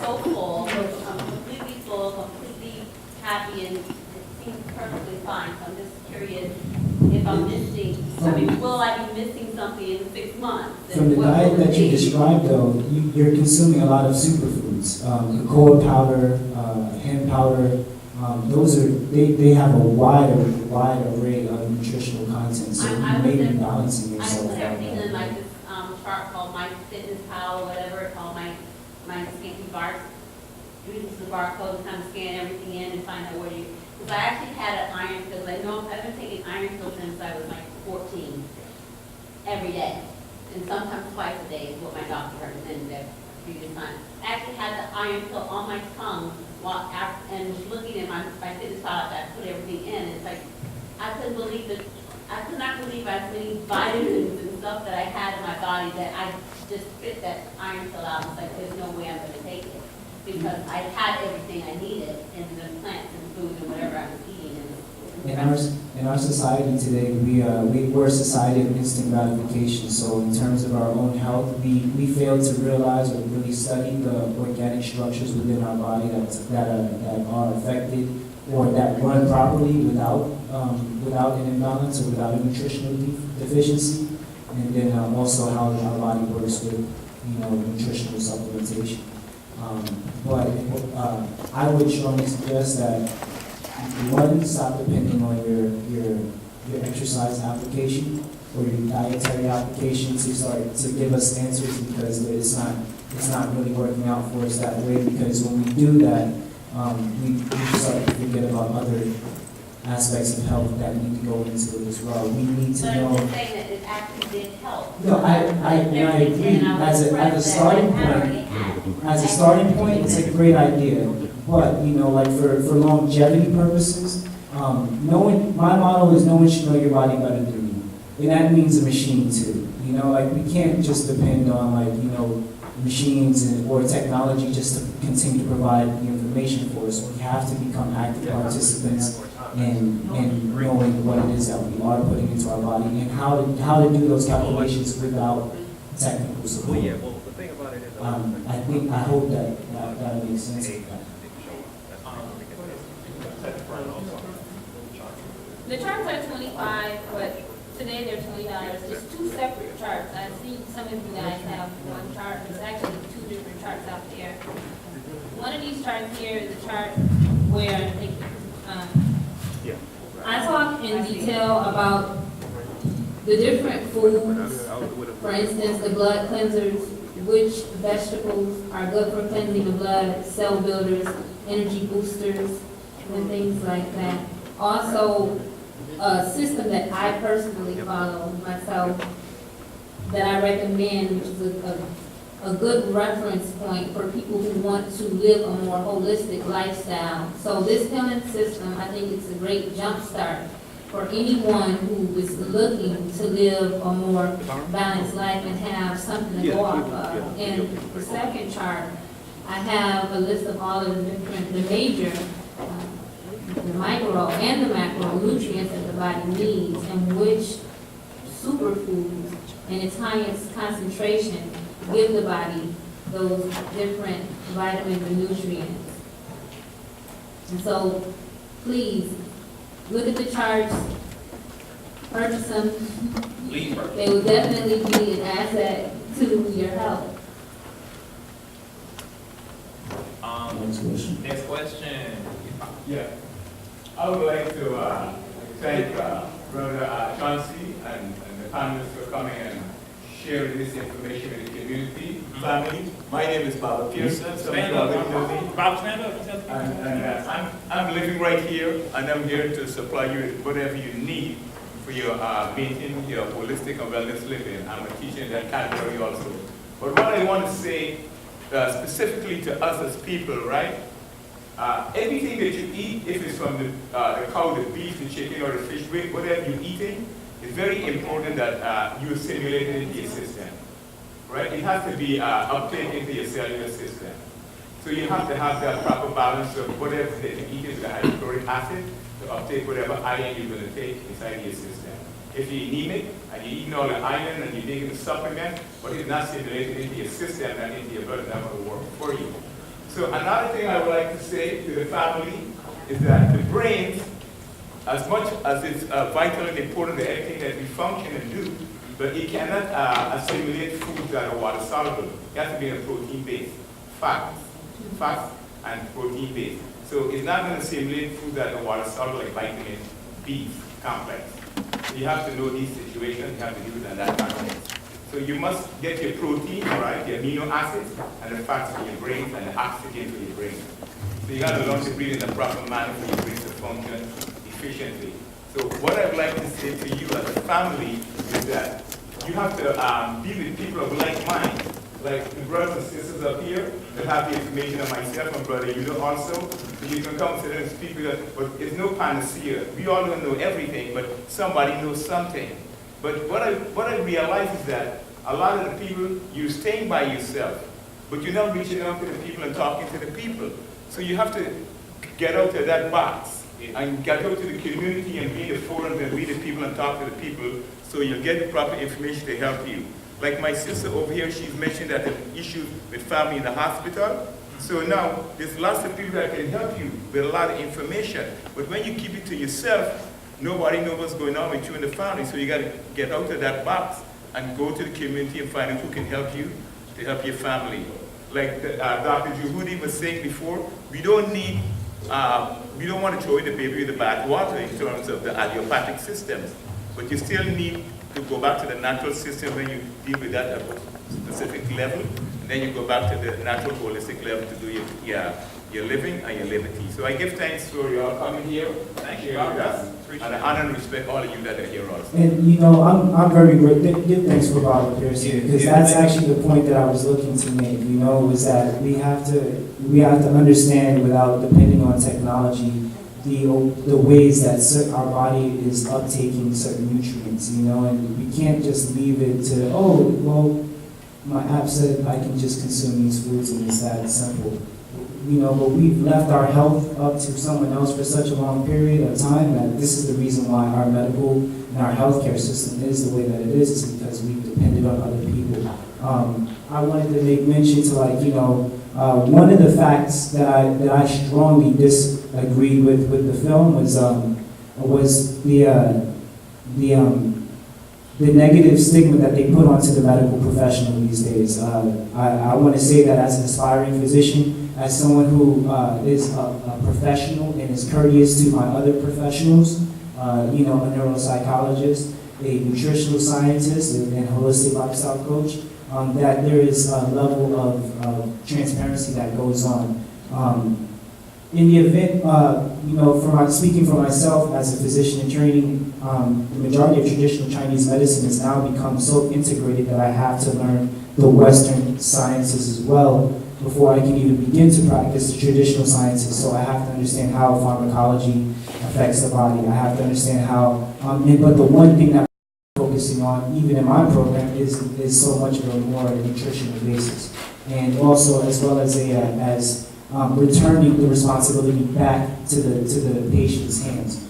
so full. I'm completely full, completely happy, and it seems perfectly fine. So I'm just curious if I'm missing. I mean, will I be missing something in 6 months? From the diet that you described, though, you're consuming a lot of superfoods. Cocoa powder, hemp powder, they have a wide array of nutritional content, so you may be balancing I yourself put out everything there. in like this chart called My Fitness Pal, or whatever it's called, my scanty bars. You use the barcode to kind of scan everything in and find out where you. Because I actually had an iron pill. I know I've been taking iron pills since I was like 14, every day, and sometimes twice a day is what my doctor recommended that previous time. I actually had the iron pill on my tongue while and was looking at my Fitness Pal after I put everything in. And it's like I couldn't believe it. I could not believe as many vitamins and stuff that I had in my body that I just spit that iron pill out. It's like, there's no way I'm going to take it. Because I had everything I needed in the plants and food and whatever I was eating. In our society today, we're a society of instant gratification. So in terms of our own health, we fail to realize or really study the organic structures within our body that are affected or that run properly without an imbalance or without a nutritional deficiency, and then also how our body works with nutritional supplementation. But I would strongly suggest that one, stop depending on your exercise application or your dietary application to start to give us answers, because it's not really working out for us that way. Because when we do that, we start to forget about other aspects of health that need to go into it as well. We need to know. But I'm just saying that it actually did help. No, I agree. As a starting point, it's a great idea. But like for longevity purposes, my motto is no one should know your body better than you, and that means a machine too. We can't just depend on machines or technology just to continue to provide the information for us. We have to become active participants in knowing what it is that we are putting into our body and how to do those calculations without technical support. The thing about it is, I hope that makes sense. The charts are $25, but today they're $20. It's 2 separate charts. I see some of you guys have one chart. There's actually 2 different charts out there. One of these charts here is a chart where I talk in detail about the different foods. For instance, the blood cleansers, which vegetables are good for cleansing the blood, cell builders, energy boosters, and things like that. Also, a system that I personally follow myself that I recommend, which is a good reference point for people who want to live a more holistic lifestyle. So this healing system, I think it's a great jumpstart for anyone who is looking to live a more balanced life and have something to go off of. In the second chart, I have a list of all of the major the micro and the macronutrients that the body needs, and which superfoods in its highest concentration give the body those different vitamins and nutrients. And so, please, look at the charts, purchase them. Please, purchase. They will definitely be an asset to your health. Next question. Yeah, I would like to thank Brother Chauncey and the panelists for coming and sharing this information with the community. Family, my name is Bob Pearson. Some of you already know me. Bob, stand up. And I'm living right here, and I'm here to supply you with whatever you need for your maintaining your holistic and wellness living. I'm a teacher in that category also. But what I want to say specifically to us as people, right? Everything that you eat, if it's from the cow, the beef, the chicken, or the fish, whatever you're eating, it's very important that you assimilate it into your system, right? It has to be uptake into your cellular system. So you have to have that proper balance of whatever that you eat is the hydrochloric acid to uptake whatever iron you're going to take inside your system. If you're anemic and you're eating all the iron and you're taking the supplement, but it's not stimulated into your system and into your blood, that will work for you. So another thing I would like to say to the family is that the brain, as much as it's vital and important to everything that we function and do, but it cannot assimilate foods that are water soluble. It has to be a protein based, fats and protein based. So it's not going to assimilate foods that are water soluble like vitamin B complex. So you have to know these situations, you have to do it in that context. So you must get your protein, right, your amino acids, and the fats for your brain, and the oxygen for your brain. So you got to learn to breathe in the proper manner for your brain to function efficiently. So what I'd like to say to you as a family is that you have to be with people of like mind, like the brothers and sisters up here that have the information of myself and Brother Yudo also. So you can come to them and speak with us, but there's no panacea. We all don't know everything, but somebody knows something. But what I realize is that a lot of the people, you're staying by yourself, but you're not reaching out to the people and talking to the people. So you have to get out of that box and get out to the community and be in the forums and read the people and talk to the people so you'll get the proper information to help you. Like my sister over here, she's mentioned that the issues with family in the hospital. So now, there's lots of people that can help you with a lot of information. But when you keep it to yourself, nobody knows what's going on with you and the family. So you got to get out of that box and go to the community and find out who can help you to help your family. Like Dr. Juhudi was saying before, we don't want to throw in the baby with the bathwater in terms of the allopathic systems, but you still need to go back to the natural system when you deal with that at a specific level, and then you go back to the natural holistic level to do your living and your liberty. So I give thanks for your coming here. Thank you, God. And I honor and respect all of you that are here also. And you know, I'm very grateful. Give thanks for Bob Pearson, because that's actually the point that I was looking to make. You know, was that we have to understand, without depending on technology, the ways that our body is uptaking certain nutrients. You know, and we can't just leave it to, oh, well, my app said I can just consume these foods and it's that simple. You know, but we've left our health up to someone else for such a long period of time that this is the reason why our medical and our healthcare system is the way that it is because we've depended on other people. I wanted to make mention to, like, you know, one of the facts that I strongly disagreed with the film was the negative stigma that they put onto the medical professional these days. I want to say that as an aspiring physician, as someone who is a professional and is courteous to my other professionals, you know, a neuropsychologist, a nutritional scientist, and holistic lifestyle coach, that there is a level of transparency that goes on. In the event, you know, speaking for myself as a physician in training, the majority of traditional Chinese medicine has now become so integrated that I have to learn the Western sciences as well before I can even begin to practice the traditional sciences. So I have to understand how pharmacology affects the body. I have to understand how, but the one thing that I'm focusing on, even in my program, is so much of a more nutritional basis. And also, as well as returning the responsibility back to the patient's hands.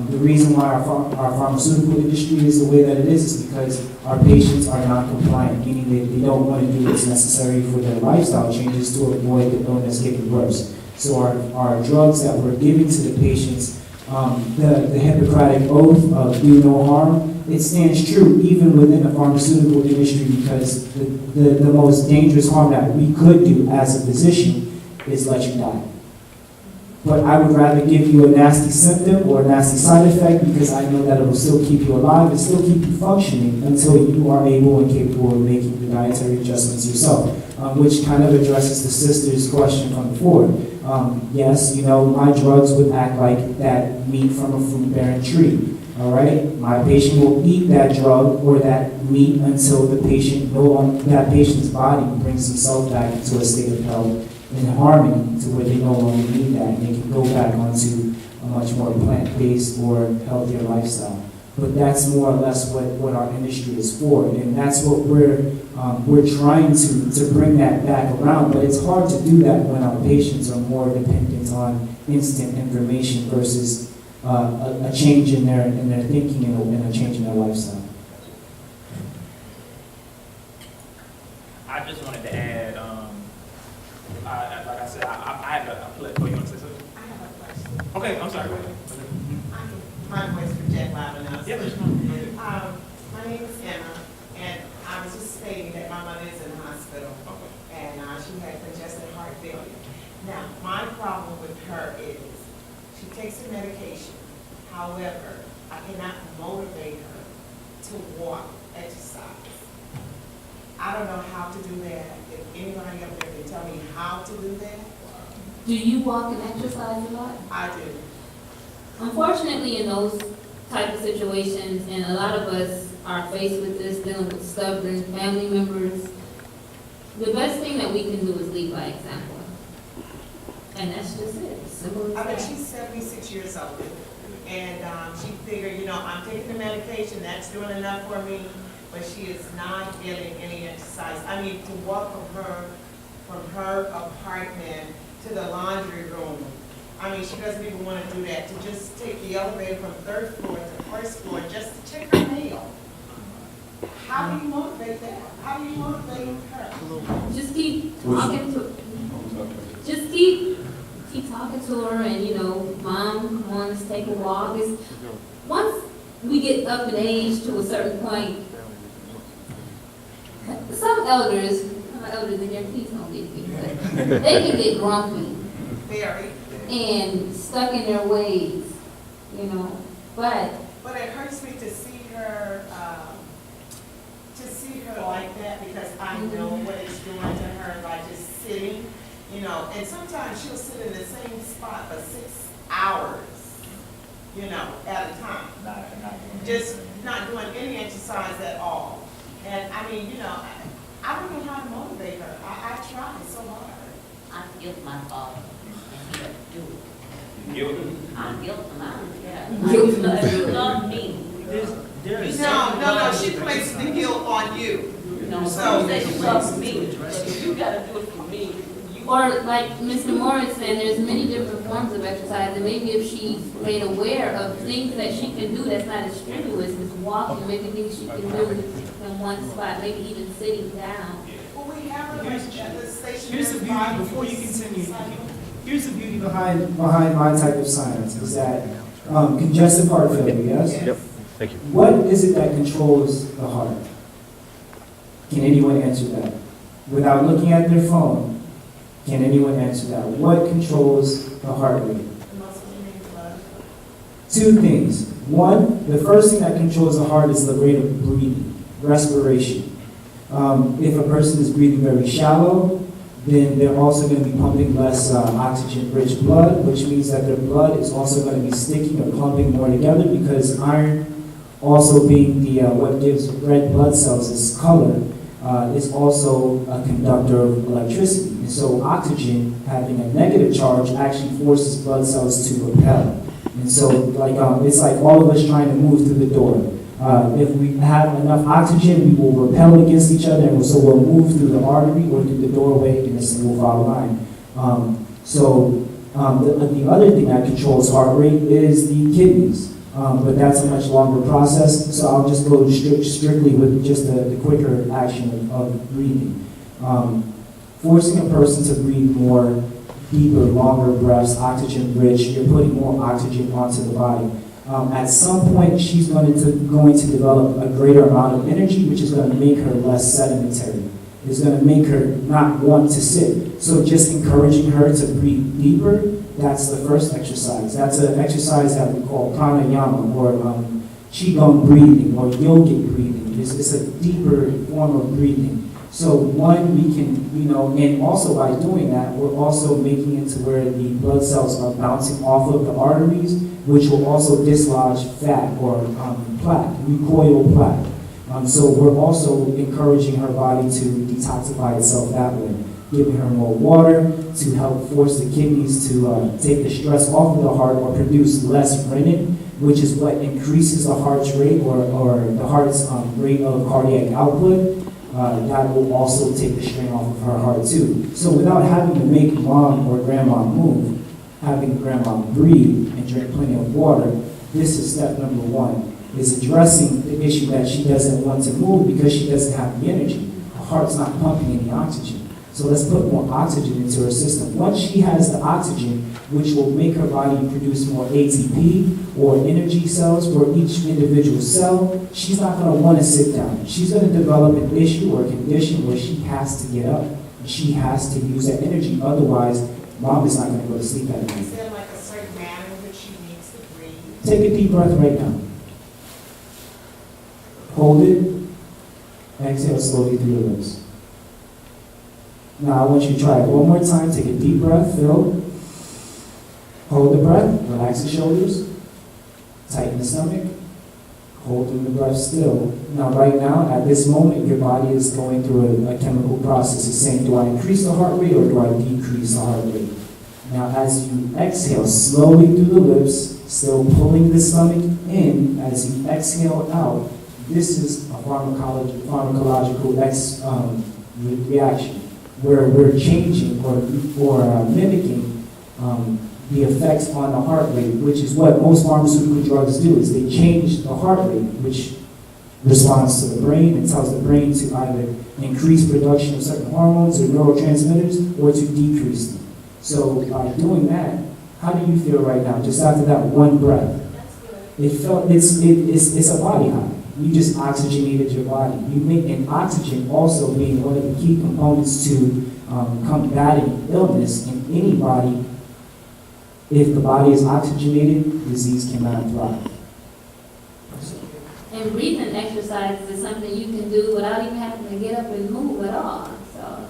The reason why our pharmaceutical industry is the way that it is because our patients are non-compliant, meaning they don't want to do what's necessary for their lifestyle changes to avoid the illness getting worse. So our drugs that we're giving to the patients, the Hippocratic Oath of do no harm, it stands true even within the pharmaceutical industry because the most dangerous harm that we could do as a physician is let you die. But I would rather give you a nasty symptom or a nasty side effect because I know that it will still keep you alive and still keep you functioning until you are able and capable of making the dietary adjustments yourself, which kind of addresses the sister's question from before. Yes, my drugs would act like that meat from a fruit-bearing tree. All right, my patient will eat that drug or that meat until that patient's body brings himself back into a state of health and harmony to where they no longer need that and they can go back onto a much more plant-based or healthier lifestyle. But that's more or less what our industry is for, and that's what we're trying to bring that back around. But it's hard to do that when our patients are more dependent on instant information versus a change in their thinking and a change in their lifestyle. I just wanted to add, like I said, I had a play. Oh, you want to say something? I have a question. Okay, I'm sorry. Go ahead. My voice for Jack Loud enough. Yeah, my name is Emma, and I was just stating that my mother is in the hospital, and she had congestive heart failure. Now, my problem with her is she takes her medication. However, I cannot motivate her to walk, exercise. I don't know how to do that. If anybody up there can tell me how to do that. Do you walk and exercise a lot? I do. Unfortunately, in those type of situations, and a lot of us are faced with this, dealing with stubborn family members, the best thing that we can do is lead by example. And that's just it. Simple as that. She's 76 years old, and she figured, I'm taking the medication, that's doing enough for me, but she is not getting any exercise. I mean, to walk from her apartment to the laundry room, I mean, she doesn't even want to do that. To just take the elevator from 3rd floor to 1st floor just to check her mail. How do you motivate that? How do you motivate her? Just keep talking to just keep talking to her and, Mom, come on, let's take a walk. Once we get up in age to a certain point, some elders, I'm an elder in here, please don't get me, but they can get grumpy. Very. And stuck in their ways, but it hurts me to see her like that because I know what it's doing to her by just sitting, and sometimes she'll sit in the same spot for 6 hours, at a time. Just not doing any exercise at all. And I mean, I don't know how to motivate her. I try so hard. I guilt my father. Do it. Guilt? I'm guilty. Guilt. You love me. No, she places the guilt on you. No, So- you say you love me, but you gotta do it for me. or like Mr. Morris said, there's many different forms of exercise, and maybe if she's made aware of things that she can do that's not as strenuous as walking, maybe things she can do in one spot, maybe even sitting down. Well, we have her at the station. Here's the beauty, before you continue, here's the beauty behind my type of science, is that congestive heart failure, yes? Yep, thank you. What is it that controls the heart? Can anyone answer that? Without looking at their phone, can anyone answer that? What controls the heart rate? Two things. One, the first thing that controls the heart is the rate of breathing, respiration. If a person is breathing very shallow, then they're also going to be pumping less oxygen-rich blood, which means that their blood is also going to be sticking or clumping more together, because iron, also being the what gives red blood cells its color, is also a conductor of electricity. And so oxygen, having a negative charge, actually forces blood cells to repel. And so it's like all of us trying to move through the door. If we have enough oxygen, we will repel against each other, and so we'll move through the artery or through the doorway in a single file line. So the other thing that controls heart rate is the kidneys, but that's a much longer process. So I'll just go strictly with just the quicker action of breathing. Forcing a person to breathe more deeper, longer breaths, oxygen rich, you're putting more oxygen onto the body. At some point, she's going to develop a greater amount of energy, which is going to make her less sedentary. It's going to make her not want to sit. So just encouraging her to breathe deeper, that's the first exercise. That's an exercise that we call pranayama, or qigong breathing, or yogic breathing. It's a deeper form of breathing. So one, we can, and also by doing that, we're also making it to where the blood cells are bouncing off of the arteries, which will also dislodge fat or plaque, recoil plaque. So we're also encouraging her body to detoxify itself that way, giving her more water to help force the kidneys to take the stress off of the heart or produce less renin, which is what increases the heart's rate or the heart's rate of cardiac output. That will also take the strain off of her heart too. So without having to make mom or grandma move, having grandma breathe and drink plenty of water, this is step number one, is addressing the issue that she doesn't want to move because she doesn't have the energy. Her heart's not pumping any oxygen. So let's put more oxygen into her system. Once she has the oxygen, which will make her body produce more ATP or energy cells for each individual cell, she's not going to want to sit down. She's going to develop an issue or a condition where she has to get up. And she has to use that energy. Otherwise, mom is not going to go to sleep at night. Is there like a certain manner in which she needs to breathe? Take a deep breath right now. Hold it. Exhale slowly through your lips. Now I want you to try it one more time. Take a deep breath, fill. Hold the breath, relax the shoulders, tighten the stomach, hold through the breath still. Now right now, at this moment, your body is going through a chemical process. It's saying, do I increase the heart rate or do I decrease the heart rate? Now as you exhale slowly through the lips, still pulling the stomach in, as you exhale out, this is a pharmacological reaction, where we're changing or mimicking the effects on the heart rate, which is what most pharmaceutical drugs do, is they change the heart rate, which responds to the brain and tells the brain to either increase production of certain hormones or neurotransmitters or to decrease them. So by doing that, how do you feel right now, just after that one breath? It's a body high. You just oxygenated your body. And oxygen also being one of the key components to combating illness in any body. If the body is oxygenated, disease cannot thrive. And breathing exercises is something you can do without even having to get up and move at all. So.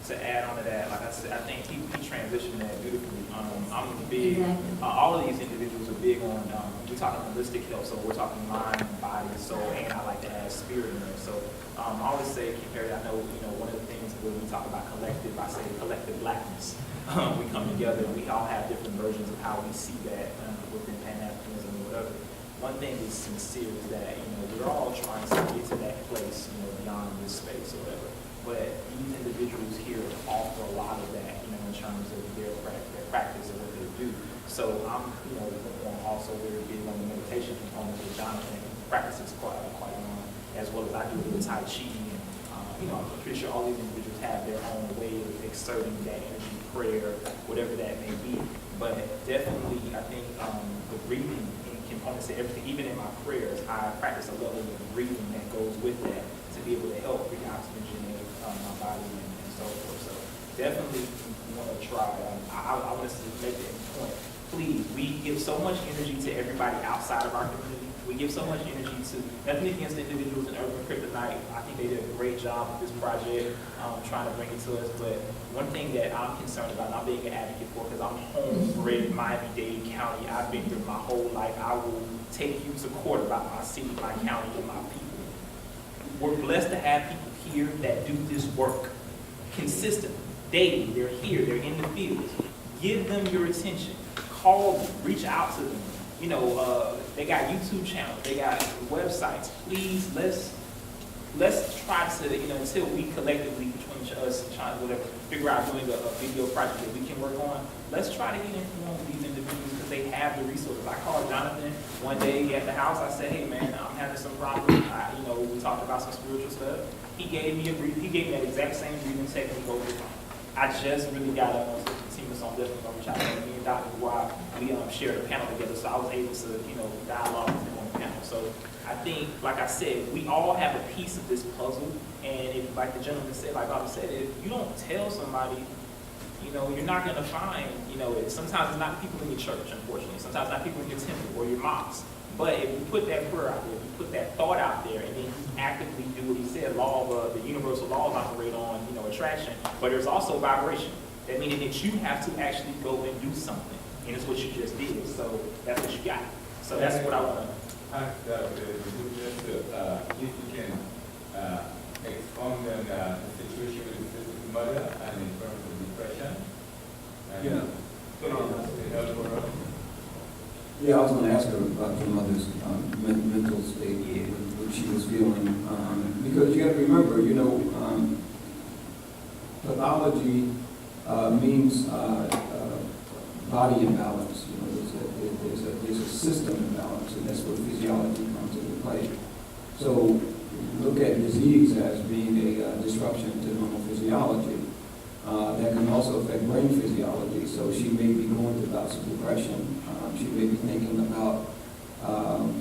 To add on to that, like I said, I think he transitioned that beautifully. I'm big. Exactly. All of these individuals are big on. We're talking holistic health, so we're talking mind, body, soul, and I like to add spirit in there. So I always say, Perry, I know one of the things when we talk about collective, I say collective blackness. We come together and we all have different versions of how we see that within Pan-Africanism or whatever. One thing is sincere is that we're all trying to get to that place beyond this space or whatever. But these individuals here offer a lot of that in terms of their practice and what they do. So I'm also very big on the meditation component that Jonathan practices quite as well as I do with Tai Chi. And I'm pretty sure all these individuals have their own way of exerting that energy, prayer, whatever that may be. But definitely, I think the breathing components to everything, even in my prayers, I practice a level of breathing that goes with that to be able to help reoxygenate my body and so forth. So definitely want to try. I want to make that point. Please, we give so much energy to everybody outside of our community. We give so much energy to, nothing against the individuals in Urban Kryptonite. I think they did a great job with this project, trying to bring it to us. But one thing that I'm concerned about, and I'm being an advocate for, because I'm home bred in Miami-Dade County. I've been here my whole life. I will take you to court about my city, my county, and my people. We're blessed to have people here that do this work consistently, daily. They're here. They're in the fields. Give them your attention. Call them. Reach out to them. They got YouTube channels, they got websites. Please, let's let's try to, until we collectively between us and trying to whatever, figure out doing a video project that we can work on, let's try to get informed with these individuals because they have the resources. I called Jonathan one day at the house. I said, hey man, I'm having some problems. We talked about some spiritual stuff. He gave me that exact same breathing technique over the phone. I just really got up on Fatima, so I'm definitely going to reach out to him. Me and Dr. Vuai, we shared a panel together, so I was able to, dialogue with him on the panel. So I think, like I said, we all have a piece of this puzzle, and if, like the gentleman said, like Bobby said, if you don't tell somebody, you're not going to find, sometimes it's not people in your church, unfortunately. Sometimes it's not people in your temple or your mosque. But if you put that prayer out there, if you put that thought out there, and then you actively do what he said, the universal laws operate on, attraction, but there's also vibration. That meaning that you have to actually go and do something, and it's what you just did. So that's what you got. So that's what I want to. Ask the if you can expound on the situation with the physical mother and in terms of depression. Yeah, I was going to ask her about your mother's mental state, what she was feeling, because you have to remember, pathology means body imbalance. There's a system imbalance, and that's where physiology comes into play. So look at disease as being a disruption to normal physiology. That can also affect brain physiology. So she may be going through bouts of depression. She may be thinking about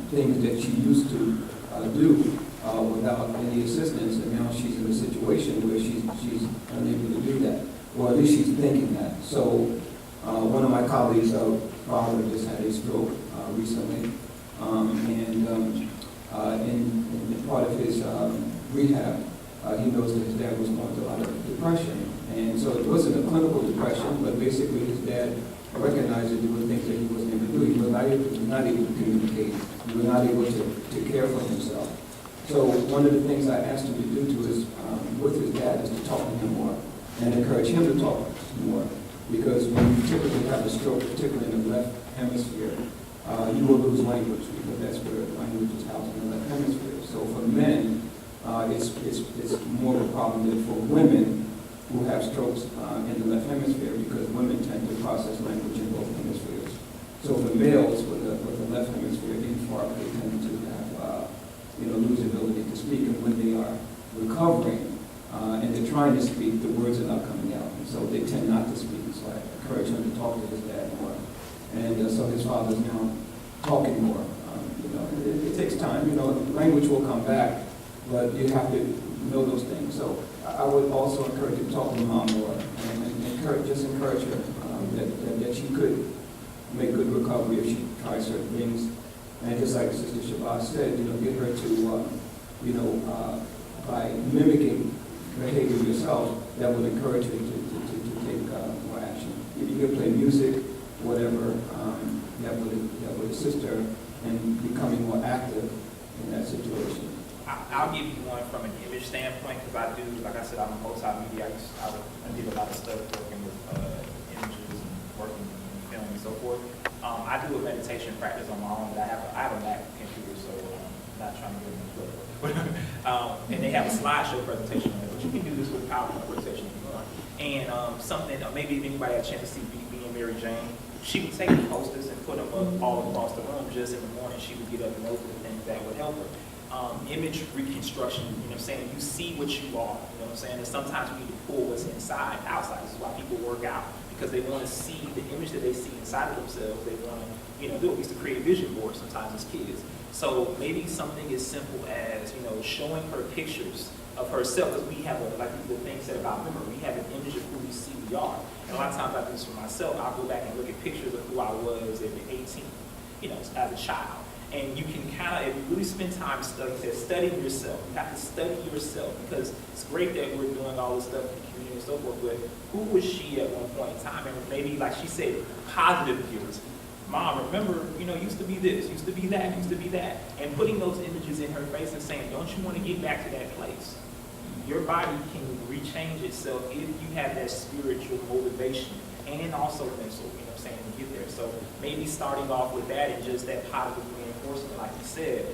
things that she used to do without any assistance, and now she's in a situation where she's unable to do that, or at least she's thinking that. So one of my colleagues' father just had a stroke recently, and in part of his rehab, he knows that his dad was going through a lot of depression. And so it wasn't a clinical depression, but basically his dad recognized that there were things that he wasn't able to do. He was not able to communicate. He was not able to care for himself. So one of the things I asked him to do with his dad is to talk to him more and encourage him to talk more. Because when you typically have a stroke, particularly in the left hemisphere, you will lose language because that's where language is housed in the left hemisphere. So for men, it's more of a problem than for women who have strokes in the left hemisphere, because women tend to process language in both hemispheres. So for males with the left hemisphere infarct, they tend to have lose the ability to speak, and when they are recovering and they're trying to speak, the words are not coming out, and so they tend not to speak. So I encourage him to talk to his dad more, and so his father's now talking more. It takes time. Language will come back, but you have to know those things. So I would also encourage you to talk to mom more, and encourage her that she could make good recovery if she tries certain things. And just like Sister Shabazz said, get her to, by mimicking behavior yourself, that would encourage you to take more action. If you could play music, whatever, that would assist her in becoming more active in that situation. I'll give you one from an image standpoint, because I do, like I said, I'm a multimedia. I did a lot of stuff working with images and working in film and so forth. I do a meditation practice on my own, but I have a Mac computer, so I'm not trying to get in the club. And they have a slideshow presentation on it, but you can do this with a PowerPoint presentation if you want. And maybe if anybody had a chance to see me and Mary Jane, she would take the posters and put them up all across the room. Just in the morning, she would get up and open things that would help her. Image reconstruction, you see what you are, and sometimes we need to pull what's outside. This is why people work out, because they want to see the image that they see inside of themselves. They want to, do it. We used to create vision boards sometimes as kids. So maybe something as simple as, showing her pictures of herself, because we have, like the thing said about memory, we have an image of who we see we are. And a lot of times I do this for myself. I'll go back and look at pictures of who I was at 18, as a child. And you can if you really spend time studying yourself, you have to study yourself, because it's great that we're doing all this stuff in the community and so forth, but who was she at one point in time? And maybe, like she said, positive guilt. Mom, remember, used to be this, used to be that, used to be that. And putting those images in her face and saying, don't you want to get back to that place? Your body can rechange itself if you have that spiritual motivation and also mental, to get there. So maybe starting off with that and just that positive reinforcement, like you said,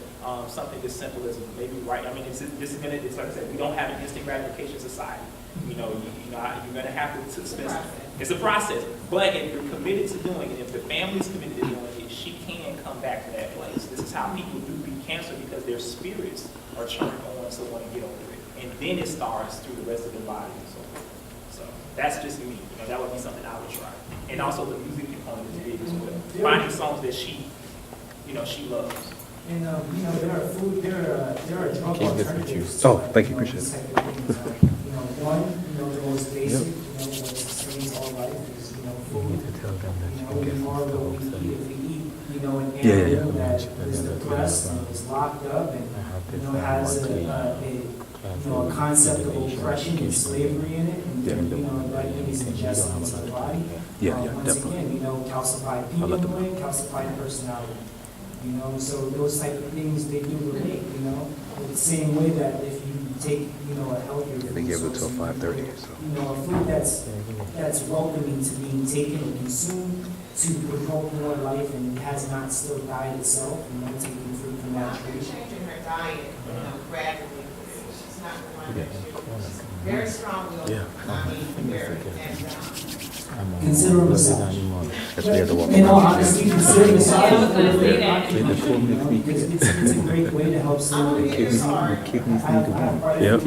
something as simple as maybe I mean, this is gonna, it's like I said, we don't have an instant gratification society. You know, you're gonna have to spend. It's a process, but if you're committed to doing it, if the family's committed to doing it, she can come back to that place. This is how people do beat cancer, because their spirits are turned on to want to get over it, and then it starts through the rest of the body and so forth. So that's just me. You know, that would be something I would try. And also the music component is big as well. Finding songs that she loves. And, there are drug alternatives. Oh, thank you, appreciate it. One, the most basic, what sustains all life is, food. We are what we eat. If we eat, an animal that is depressed and is locked up and, has a concept of oppression and slavery in it, and, that thing is ingested into the body. Once again, calcified people, calcified personality. So those type of things, they do relate, the same way that if you take, a healthier food. They gave it till 5:30, so. A food that's welcoming to being taken and consumed to promote more life and has not still died itself, taking food from that tree. Changing her diet, gradually. She's not the one that she's very strong-willed. Consider a massage. Especially at the walk. In all honesty, consider massage. I was gonna say that. Because it's a great way to help stimulate the kidneys. Yep.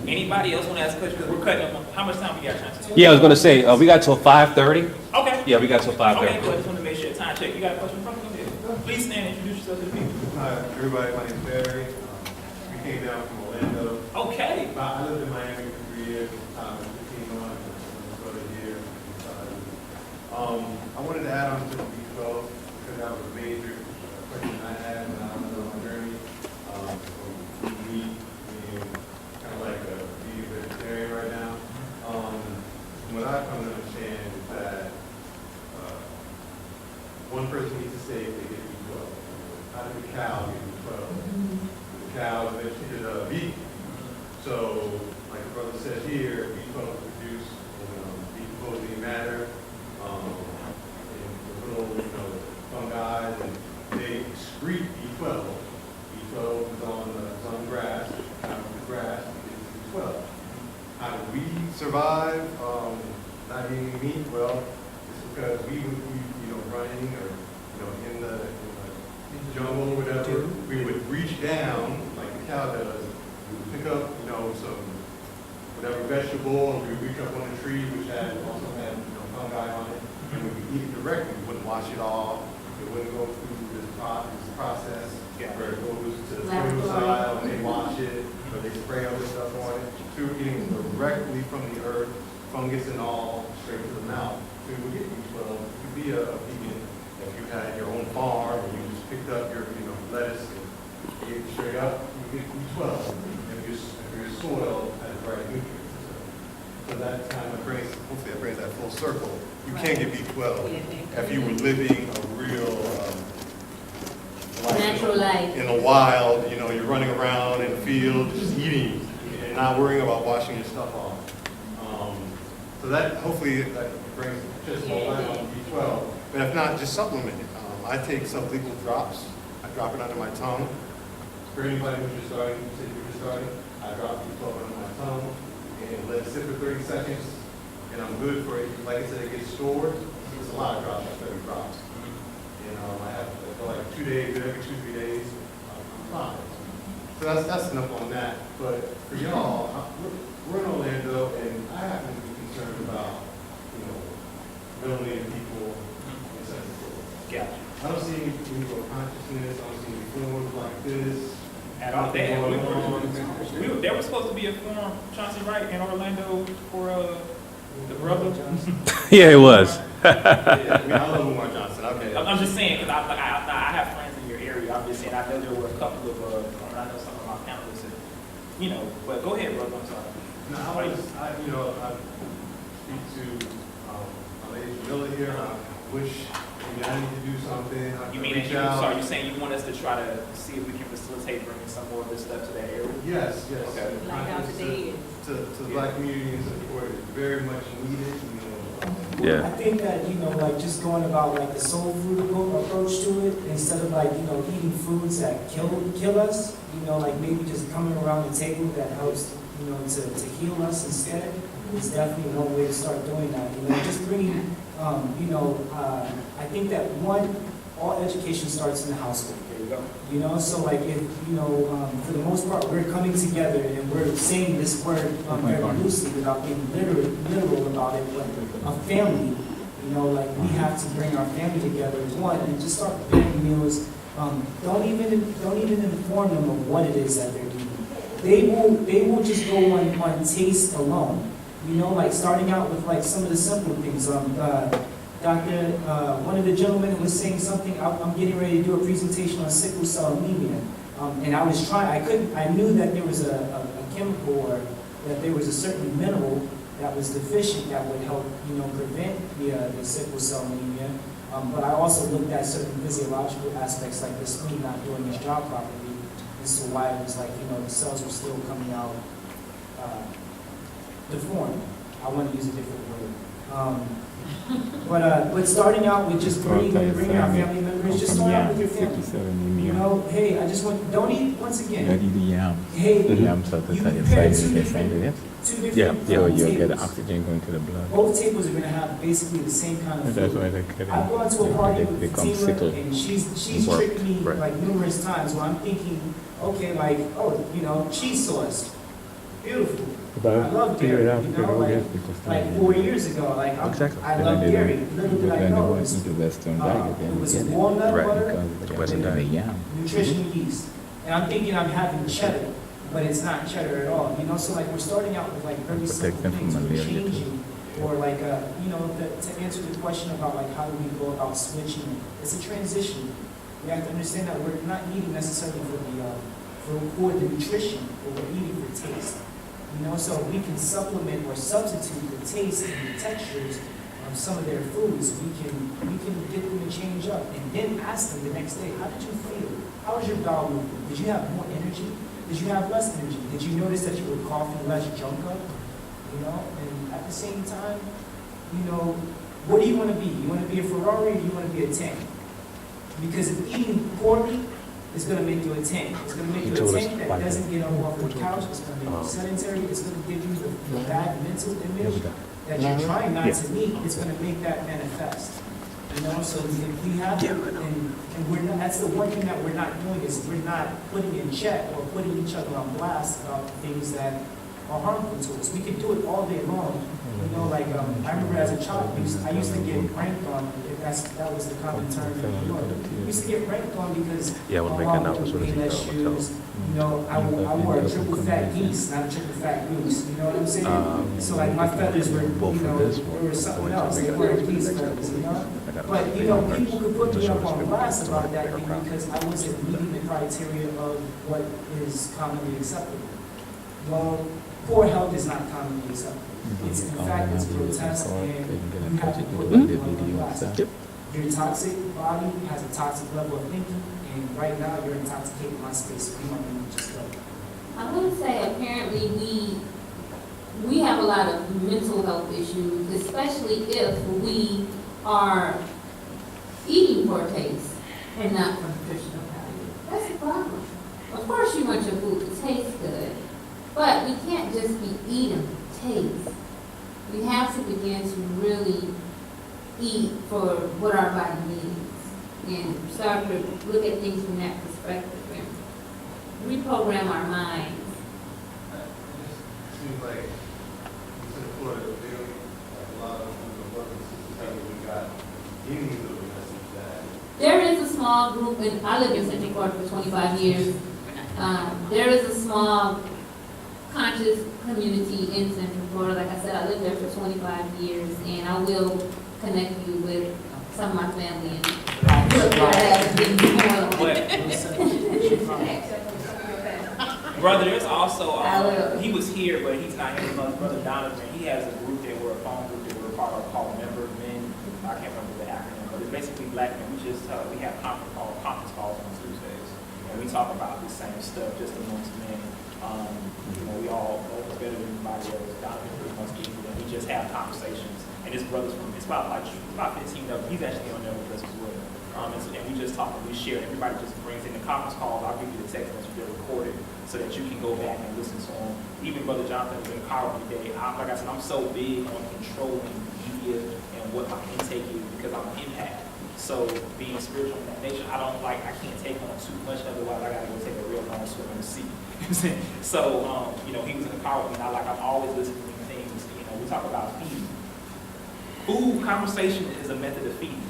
Anybody else want to ask a question? Because we're cutting up. How much time we got, Chauncey? Yeah, I was gonna say, we got till 5:30. Okay. Yeah, we got till 5:30. Okay, good. I just want to make sure time check. You got a question from me? Please stand and introduce yourself to the people. Hi, everybody. My name's Barry. We came down from Orlando. Okay. I lived in Miami for 3 years. I came on for a year. I wanted to add on to the B12 because that was a major question I had when I was on my journey. Kind of like a vegetarian right now. What I've come to understand is that one person needs to say if they get B12. How did the cow get B12? The cow is beef. So, like the brother said here, B12 is produced in decomposing matter, in little, fungi, and they excrete B12. B12 is on grass, out of the grass, it's B12. How do we survive not eating meat? Well, it's because we would be, running or, in the jungle or whatever, we would reach down like the cow does. We would pick up, some whatever vegetable, and we would reach up on a tree which also had, fungi on it, and we would eat it directly. We wouldn't wash it off. It wouldn't go through this process where it goes to the side and they wash it, or they spray other stuff on it. So we're eating directly from the earth, fungus and all, straight to the mouth. So we would get B12. You could be a vegan if you had your own farm and you just picked up your, lettuce and ate it straight up. You get B12 if your soil has the right nutrients. So that kind of brings, hopefully that brings that full circle. You can't get B12 if you were living a real Natural life. in the wild. You're running around in the field just eating and not worrying about washing your stuff off. So that hopefully that brings just more light on B12. But if not, just supplement it. I take sublingual drops. I drop it under my tongue. For anybody who's just starting, I drop B12 under my tongue and let it sit for 30 seconds. And I'm good for it. Like I said, it gets stored. It's a lot of drops, like 30 drops. I have for like 2 days, every 2-3 days, I'm fine. So that's enough on that. But for y'all, we're in Orlando, and I happen to be concerned about, million people in Central Florida. Gotcha. I don't see any consciousness. I don't see any forms like this. At all. There was supposed to be a forum, Chauncey, right, in Orlando for the brother. Yeah, it was. I love Umar Johnson. Okay. I'm just saying, because I have friends in your area. I'm just saying, I know there were a couple of, I know some of my panelists, but go ahead, brother, I'm sorry. No, I speak to Lady Miller here. I wish maybe I need to do something. You mean, so are you saying you want us to try to see if we can facilitate bringing some more of this stuff to that area? Yes. Okay. Like I said. To the black community in Central Florida is very much needed. Yeah. I think that, like just going about like the soul food approach to it, instead of like, eating foods that kill us, like maybe just coming around the table that helps, to heal us instead, is definitely one way to start doing that. Just bringing, I think that all education starts in the household. There you go. So like if, for the most part, we're coming together and we're saying this word very loosely without being literal about it, but a family, like we have to bring our family together as one and just start preparing meals. Don't even inform them of what it is that they're eating. They will just go on taste alone. Like starting out with like some of the simple things. One of the gentlemen was saying something. I'm getting ready to do a presentation on sickle cell anemia, and I knew that there was a chemical or that there was a certain mineral that was deficient that would help, prevent the sickle cell anemia. But I also looked at certain physiological aspects like the spleen not doing its job properly. This is why it was like, the cells were still coming out deformed. I want to use a different word. But starting out with just bringing our family members, just start out with your family. Hey, I just want, don't eat, once again, hey, you prepare two different you'll get tables. oxygen going to the blood. Both tables are going to have basically the same kind of food. I've gone to a party with Fatima, and she's tricked me like numerous times where I'm thinking, okay, like, cheese sauce, beautiful. I love dairy, like 4 years ago, like I love dairy. Little did I know it was walnut butter, nutritional yeast. And I'm thinking I'm having cheddar, but it's not cheddar at all. So like we're starting out with like very simple things, we're changing, or like to answer the question about like how do we go about switching, it's a transition. We have to understand that we're not eating necessarily for the nutrition, but we're eating for taste. So we can supplement or substitute the taste and the textures of some of their foods. We can get them to change up, and then ask them the next day, how did you feel? How was your bowel movement? Did you have more energy? Did you have less energy? Did you notice that you were coughing less junk up? And at the same time, what do you want to be? You want to be a Ferrari or you want to be a tank? Because if eating poorly, it's going to make you a tank. It's going to make you a tank that doesn't get up off the couch. It's going to make you sedentary. It's going to give you the bad mental image that you're trying not to meet. It's going to make that manifest. So if we have it, and we're not, that's the one thing that we're not doing is we're not putting in check or putting each other on blast about things that are harmful to us. We can do it all day long. Like I remember as a child, I used to get ranked on. That was the common term in New York. We used to get ranked on because my mom would pay less shoes. I wore a triple fat geese, not a triple fat goose. You know what I'm saying? So like my feathers were, they were something else. They weren't geese feathers. But people could put me up on blast about that thing because I wasn't meeting the criteria of what is commonly acceptable. Well, poor health is not commonly acceptable. It's in fact, it's grotesque, and you have to put it on blast. Your toxic body has a toxic level of thinking, and right now you're intoxicating my space, so we might need to just go. I would say apparently we have a lot of mental health issues, especially if we are eating for taste and not for nutritional value. That's the problem. Of course you want your food to taste good, but we can't just be eating taste. We have to begin to really eat for what our body needs and start to look at things from that perspective and reprogram our minds. It seems like you said Florida, they don't like a lot of we got any of the message that There is a small group, and I lived in Central Florida for 25 years. There is a small conscious community in Central Florida. Like I said, I lived there for 25 years, and I will connect you with some of my family. Brother, there's also, he was here, but he's not here with us. Brother Donovan, he has a group that we're a phone group that we're a part of called Member of Men. I can't remember the acronym, but it's basically black men. We have conference calls on Tuesdays, and we talk about the same stuff just amongst men. We all know it's better than anybody else. Donovan pretty much gets it, and we just have conversations and his brother's from, it's about 15 of them. He's actually on there with us as well. And we just talk and we share. Everybody just brings in the conference calls. I'll give you the text message they're recorded so that you can go back and listen to them. Even Brother Jonathan was in the car with me today. Like I said, I'm so big on controlling media and what my intake is because I'm an empath. So being spiritual in that nature, I can't take on too much, otherwise I gotta go take a real long swim in the sea. So, he was in the car with me, and I'm always listening to things. We talk about feeding. Food conversation is a method of feeding.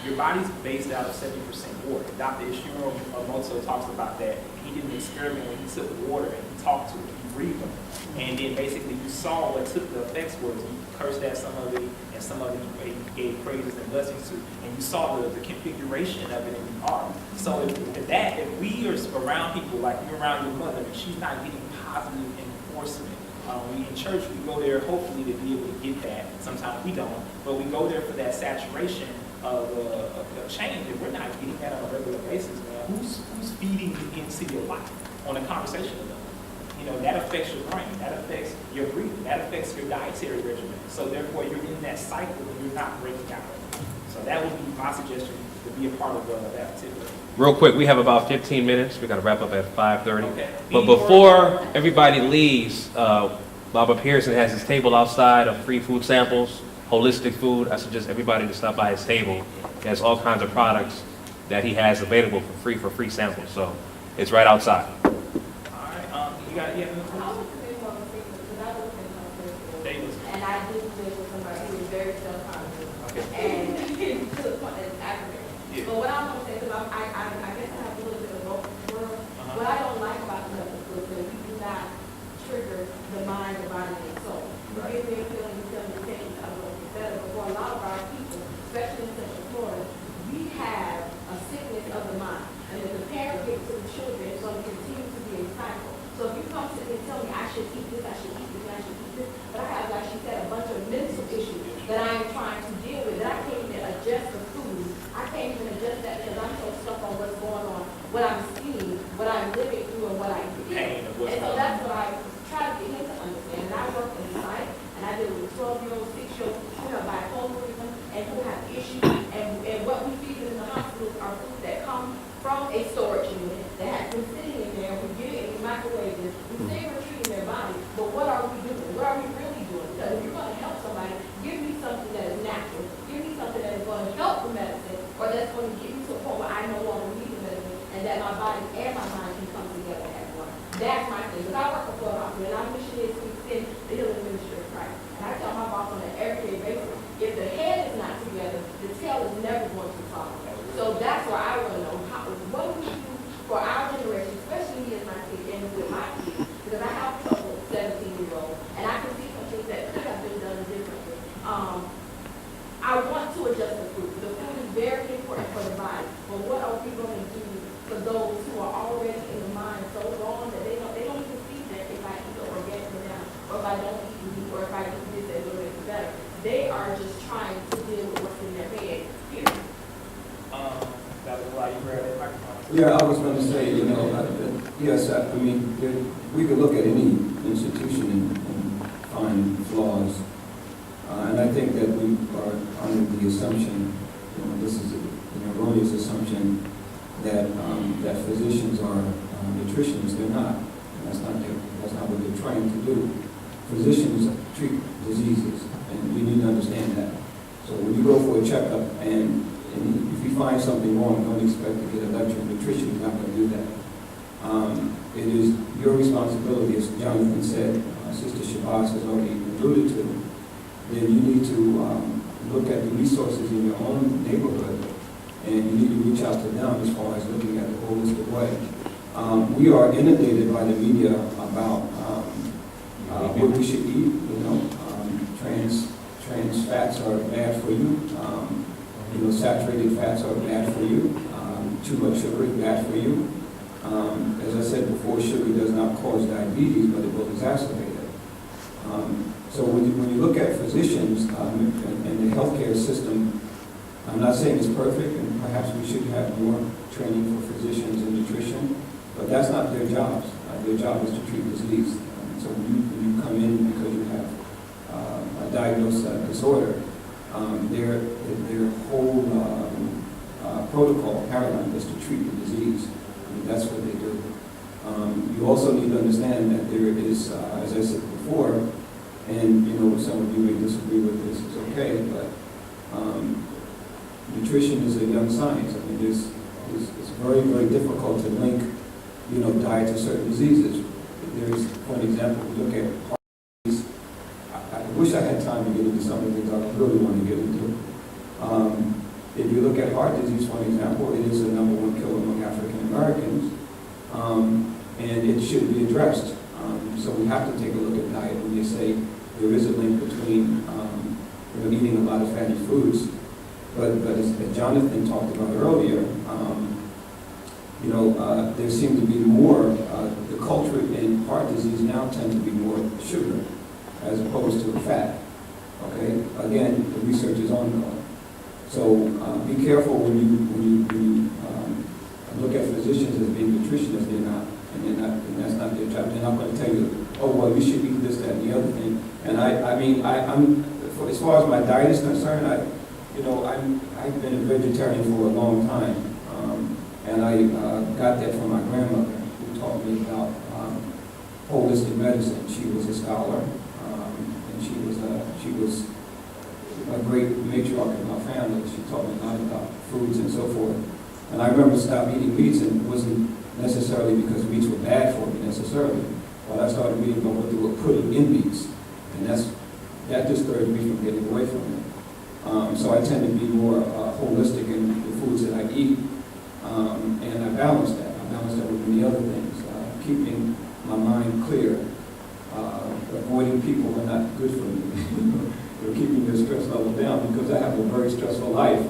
Your body's based out of 70% water. Dr. Ishiro Moto talks about that. He did an experiment when he took water and he talked to it, he breathed on it. And then basically you saw what took the effects was. He cursed at some of it, and some of it he gave praises and blessings to. And you saw the configuration of it in the art. So if we are around people, like you're around your mother, and she's not getting positive enforcement. We in church, we go there hopefully to be able to get that. Sometimes we don't, but we go there for that saturation of change. If we're not getting that on a regular basis, man, who's feeding into your life on a conversational level? That affects your brain, that affects your breathing, that affects your dietary regimen. So therefore, you're in that cycle and you're not breaking out. So that would be my suggestion to be a part of that particular. Real quick, we have about 15 minutes. We got to wrap up at 5:30. Okay. But before everybody leaves, Baba Pearson has his table outside of free food samples, holistic food. I suggest everybody to stop by his table. He has all kinds of products that he has available for free samples. So it's right outside. All right. You got it? And I do live with somebody who is very self-conscious. And to the point that it's aggravating. But what I'm going to say, because I guess I have a little bit of both world. What I don't like about the medical school is that we do not trigger the mind, the body, and soul. You give me a feeling, you tell me things, I'm going to get better. But for a lot of our people, especially in Central Florida, we have a sickness of the mind. And if the parent gives to the children, it's going to continue to be a cycle. So if you come to me and tell me I should eat this, I should eat this, I should eat this, but I have, like she said, a bunch of mental issues that I am trying to deal with, that I can't even adjust the food. I can't even adjust that because I'm so stuck on what's going on, what I'm seeing, what I'm living through, and what I feel. And so that's what I try to get him to understand. And I work in psych, and I deal with 12-year-olds, 6-year-olds who have bipolarism and who have issues. And what we feed them in the hospitals are food that come from a storage unit that has been sitting in there. We get it and we microwave it. We say we're treating their body, but what are we doing? What are we really doing? Because if you're going to help somebody, give me something that is natural. Give me something that is going to help the medicine, or that's going to get me to a point where I no longer need the medicine, and that my body and my mind can come together as one. That's my thing. Because I work for Florida Hospital, and our mission is to extend the healing ministry of Christ. And I tell my boss on an everyday basis, if the head is not together, the tail is never going to follow. So that's where I want to know, what do we do for our generation, especially me as my kid, and with my kids, because I have a couple 17-year-olds, and I can see some things that could have been done differently. I want to adjust the food. The food is very important for the body, but what are we going to do for those who are already in the mind so wrong that they don't even see that if I eat the organic banana, or if I don't eat meat, or if I eat this, a little bit better. They are just trying to deal with what's in their head, period. Yeah, I was going to say, yes, I mean, we could look at any institution and find flaws. And I think that we are under the assumption, this is an erroneous assumption, that physicians are nutritionists. They're not. That's not what they're trying to do. Physicians treat diseases, and you need to understand that. So when you go for a checkup and if you find something wrong, don't expect to get a lecture on nutrition. You're not going to do that. It is your responsibility, as Jonathan said, Sister Shabazz has already alluded to, then you need to look at the resources in your own neighborhood, and you need to reach out to them as far as looking at the holistic way. We are inundated by the media about what we should eat. Trans fats are bad for you. Saturated fats are bad for you. Too much sugar is bad for you. As I said before, sugar does not cause diabetes, but it will exacerbate it. So when you look at physicians and the healthcare system, I'm not saying it's perfect, and perhaps we should have more training for physicians in nutrition, but that's not their jobs. Their job is to treat disease. So when you come in because you have a diagnosed disorder, their whole protocol paradigm is to treat the disease. I mean, that's what they do. You also need to understand that there is, as I said before, and some of you may disagree with this, it's okay, but nutrition is a young science. I mean, it's very, very difficult to link, diet to certain diseases. There's, for example, look at heart disease. I wish I had time to get into some of the things I really want to get into. If you look at heart disease, for example, it is the #1 killer among African Americans, and it should be addressed. So we have to take a look at diet when they say there is a link between eating a lot of fatty foods. But as Jonathan talked about earlier, there seems to be more, the culture in heart disease now tend to be more sugar as opposed to fat. Okay? Again, the research is ongoing. So be careful when you look at physicians as being nutritionists. They're not, and that's not their job. They're not going to tell you, oh, well, you should eat this, that, and the other thing. And I'm as far as my diet is concerned, I've been a vegetarian for a long time, and I got that from my grandmother, who taught me about holistic medicine. She was a scholar, and she was a great matriarch in our family. She taught me a lot about foods and so forth. And I remember stopped eating meats, and it wasn't necessarily because meats were bad for me necessarily, but I started reading about what they were putting in meats, and that discouraged me from getting away from it. So I tend to be more holistic in the foods that I eat, and I balance that. I balance that with many other things, keeping my mind clear, avoiding people who are not good for me. Keeping your stress level down, because I have a very stressful life.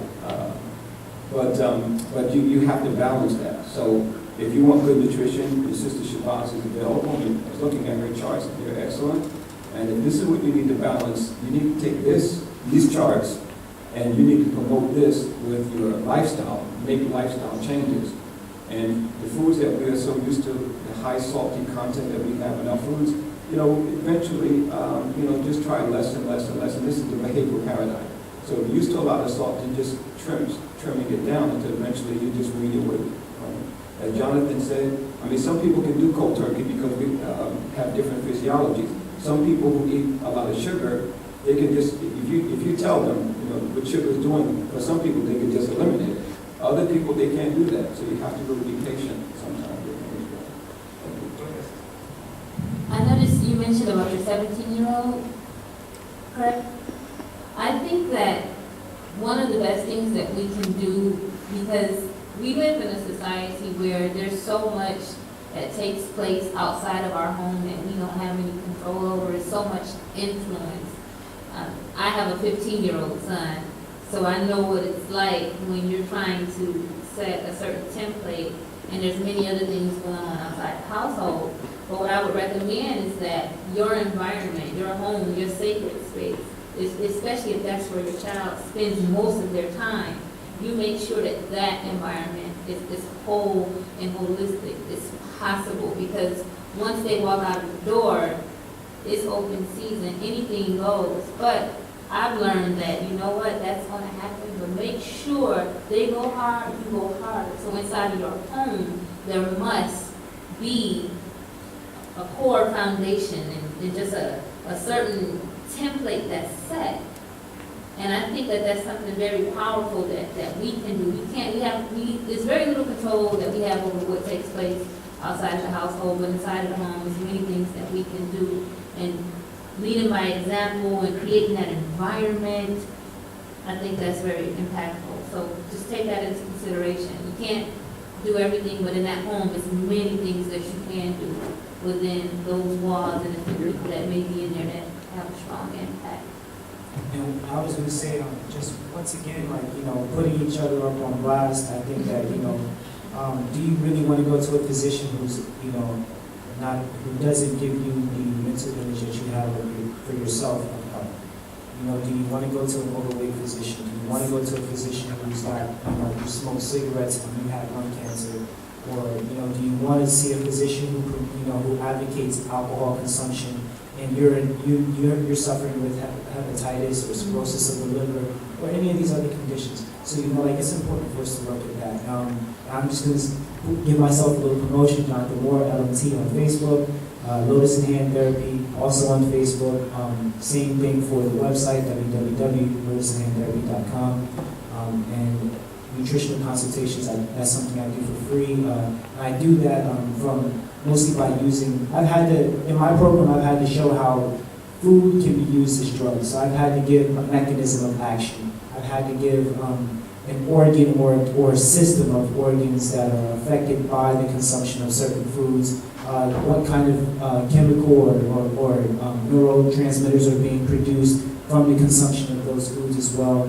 But you have to balance that. So if you want good nutrition, your sister Shabazz is available. I was looking at her charts; they're excellent. And if this is what you need to balance, you need to take these charts, and you need to promote this with your lifestyle. Make lifestyle changes. And the foods that we are so used to, the high salty content that we have in our foods, eventually, just try less and less and less. And this is the behavioral paradigm. So if you're used to a lot of salt, you just trimming it down until eventually you just wean your way. As Jonathan said, some people can do cold turkey because we have different physiologies. Some people who eat a lot of sugar, they can just, if you tell them, what sugar is doing, for some people they can just eliminate it. Other people, they can't do that. So you have to really be patient sometimes. I noticed you mentioned about your 17-year-old, correct? I think that one of the best things that we can do, because we live in a society where there's so much that takes place outside of our home that we don't have any control over, there's so much influence. I have a 15-year-old son, so I know what it's like when you're trying to set a certain template and there's many other things going on outside the household. But what I would recommend is that your environment, your home, your sacred space, especially if that's where your child spends most of their time, you make sure that that environment is whole and holistic, is possible, because once they walk out of the door, it's open season, anything goes. But I've learned that, that's going to happen, but make sure they go hard, you go hard. So inside of your home, there must be a core foundation and just a certain template that's set. And I think that that's something very powerful that we can do. There's very little control that we have over what takes place outside the household, but inside of the home, there's many things that we can do. And leading by example and creating that environment, I think that's very impactful. So just take that into consideration. You can't do everything, but in that home, there's many things that you can do within those walls and the people that may be in there that have a strong impact. And I was going to say, just once again, putting each other up on blast. I think that, do you really want to go to a physician who's, who doesn't give you the mental image that you have for yourself? Do you want to go to an overweight physician? Do you want to go to a physician who's got, who smokes cigarettes and you have lung cancer? Or, do you want to see a physician who advocates alcohol consumption and you're suffering with hepatitis or cirrhosis of the liver or any of these other conditions. So, like, it's important for us to look at that. I'm just going to give myself a little promotion, Dr. Moore, LMT on Facebook, Lotus and Hand Therapy, also on Facebook. Same thing for the website, www.lotusandhandtherapy.com. And nutritional consultations, that's something I do for free. And I do that from mostly by using, in my program, I've had to show how food can be used as drugs. So I've had to give a mechanism of action. I've had to give an organ or a system of organs that are affected by the consumption of certain foods, what kind of chemical or neurotransmitters are being produced from the consumption of those foods as well,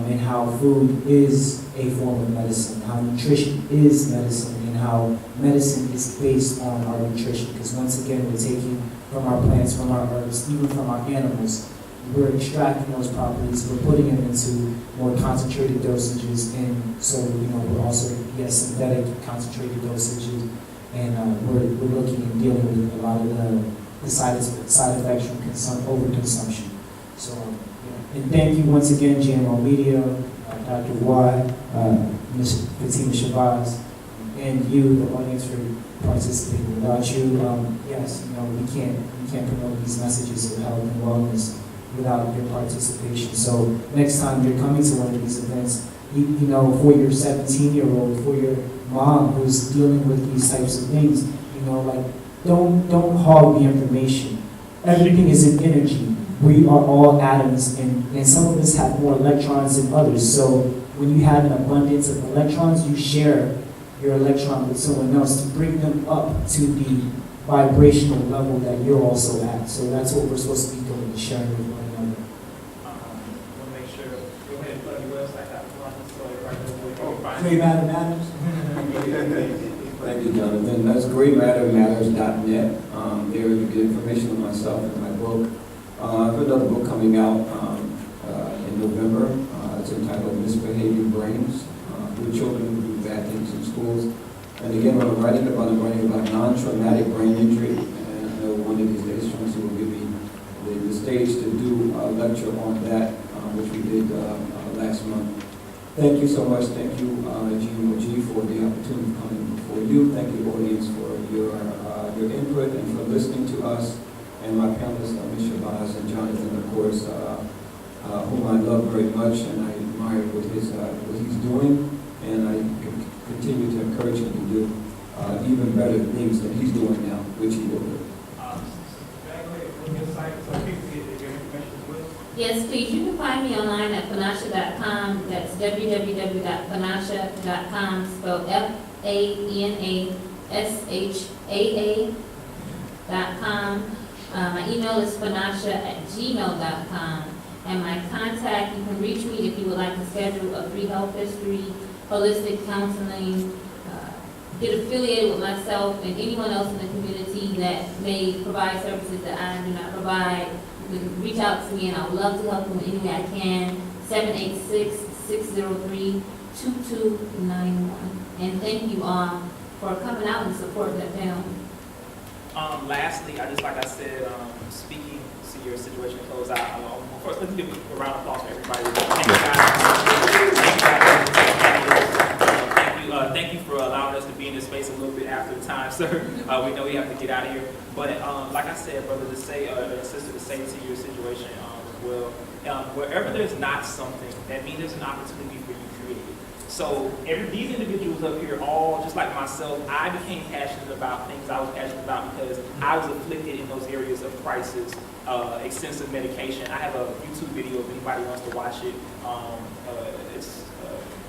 and how food is a form of medicine, how nutrition is medicine, and how medicine is based on our nutrition. Because once again, we're taking from our plants, from our herbs, even from our animals, we're extracting those properties, we're putting them into more concentrated dosages, and so, we're also, synthetic concentrated dosages, and we're looking and dealing with a lot of the side effects from overconsumption. So, and thank you once again, GMOGMedia, Dr. Vuai, Ms. Fatima Shabazz, and you, the audience, for participating. Without you, yes, we can't promote these messages of health and wellness without your participation. So next time you're coming to one of these events, for your 17-year-old, for your mom who's dealing with these types of things, don't hog the information. Everything is an energy. We are all atoms, and some of us have more electrons than others. So when you have an abundance of electrons, you share your electron with someone else to bring them up to the vibrational level that you're also at. So that's what we're supposed to be doing, sharing with one another. Want to make sure, go ahead and plug your website out for Gray Matter Matters. Thank you, Jonathan. That's graymattermatters.net. There you get information on myself and my book. I have another book coming out in November. It's entitled Misbehaving Brains, with children who do bad things in schools. And again, what I'm writing about non-traumatic brain injury. And I know one of these days, Chauncey will give me the stage to do a lecture on that, which we did last month. Thank you so much. Thank you, GMOG, for the opportunity of coming before you. Thank you, audience, for your input and for listening to us. And my panelists, Ms. Shabazz and Jonathan, of course, whom I love very much, and I admire what he's doing, and I continue to encourage him to do even better things than he's doing now, which he will do. Yes, please. You can find me online at panasha.com. That's www.panasha.com, spelled FANASHAA.com. My email is panasha@gmail.com. And my contact, you can reach me if you would like to schedule a free health history, holistic counseling, get affiliated with myself and anyone else in the community that may provide services that I do not provide. You can reach out to me, and I would love to help you in any way I can. 786-603-2291. And thank you for coming out and supporting the film. Lastly, like I said, speaking to your situation to close out, first, let's give a round of applause for everybody. Thank you guys. Thank you for allowing us to be in this space a little bit after the time, sir. We know we have to get out of here. But like I said, brother, to say, sister, to say to your situation as well, wherever there's not something, that means there's an opportunity for you to create it. So these individuals up here, all just like myself, I became passionate about things I was passionate about because I was afflicted in those areas of crisis, extensive medication. I have a YouTube video if anybody wants to watch it.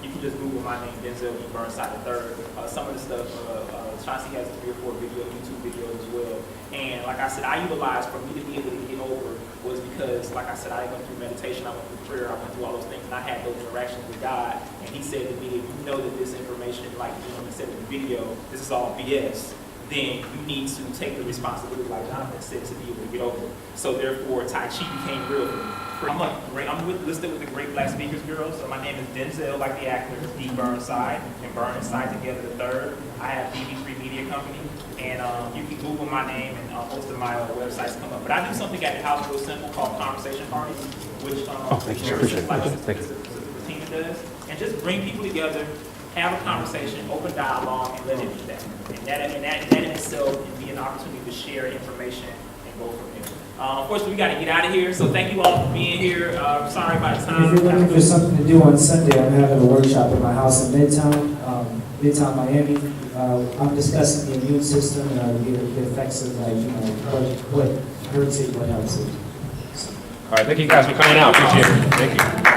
You can just Google my name, Denzel Burnside III. Some of the stuff, Chauncey has 3 or 4 YouTube videos as well. And like I said, I utilized for me to be able to get over was because, like I said, I went through meditation, I went through prayer, I went through all those things, and I had those interactions with God. And he said to me, if you know that this information, like he said in the video, this is all BS, then you need to take the responsibility, like Jonathan said, to be able to get over it. So therefore, Tai Chi became real for me. listed with the Great Black Speakers Bureau. So my name is Denzel, like the actor, D. Burnside, and Burnside together the third. I have DB3 Media Company, and you can Google my name and most of my websites come up. But I do something at the house real simple called conversation parties, which thank you. Appreciate it. Thank you. Fatima does, and just bring people together, have a conversation, open dialogue, and let it be that. And that in itself can be an opportunity to share information and go from there. Unfortunately, we got to get out of here, so thank you all for being here. Sorry about the time. If you're looking for something to do on Sunday, I'm having a workshop at my house in Midtown Miami. I'm discussing the immune system and the effects of what hurts it, what helps it. All right, thank you guys for coming out. Appreciate it. Thank you.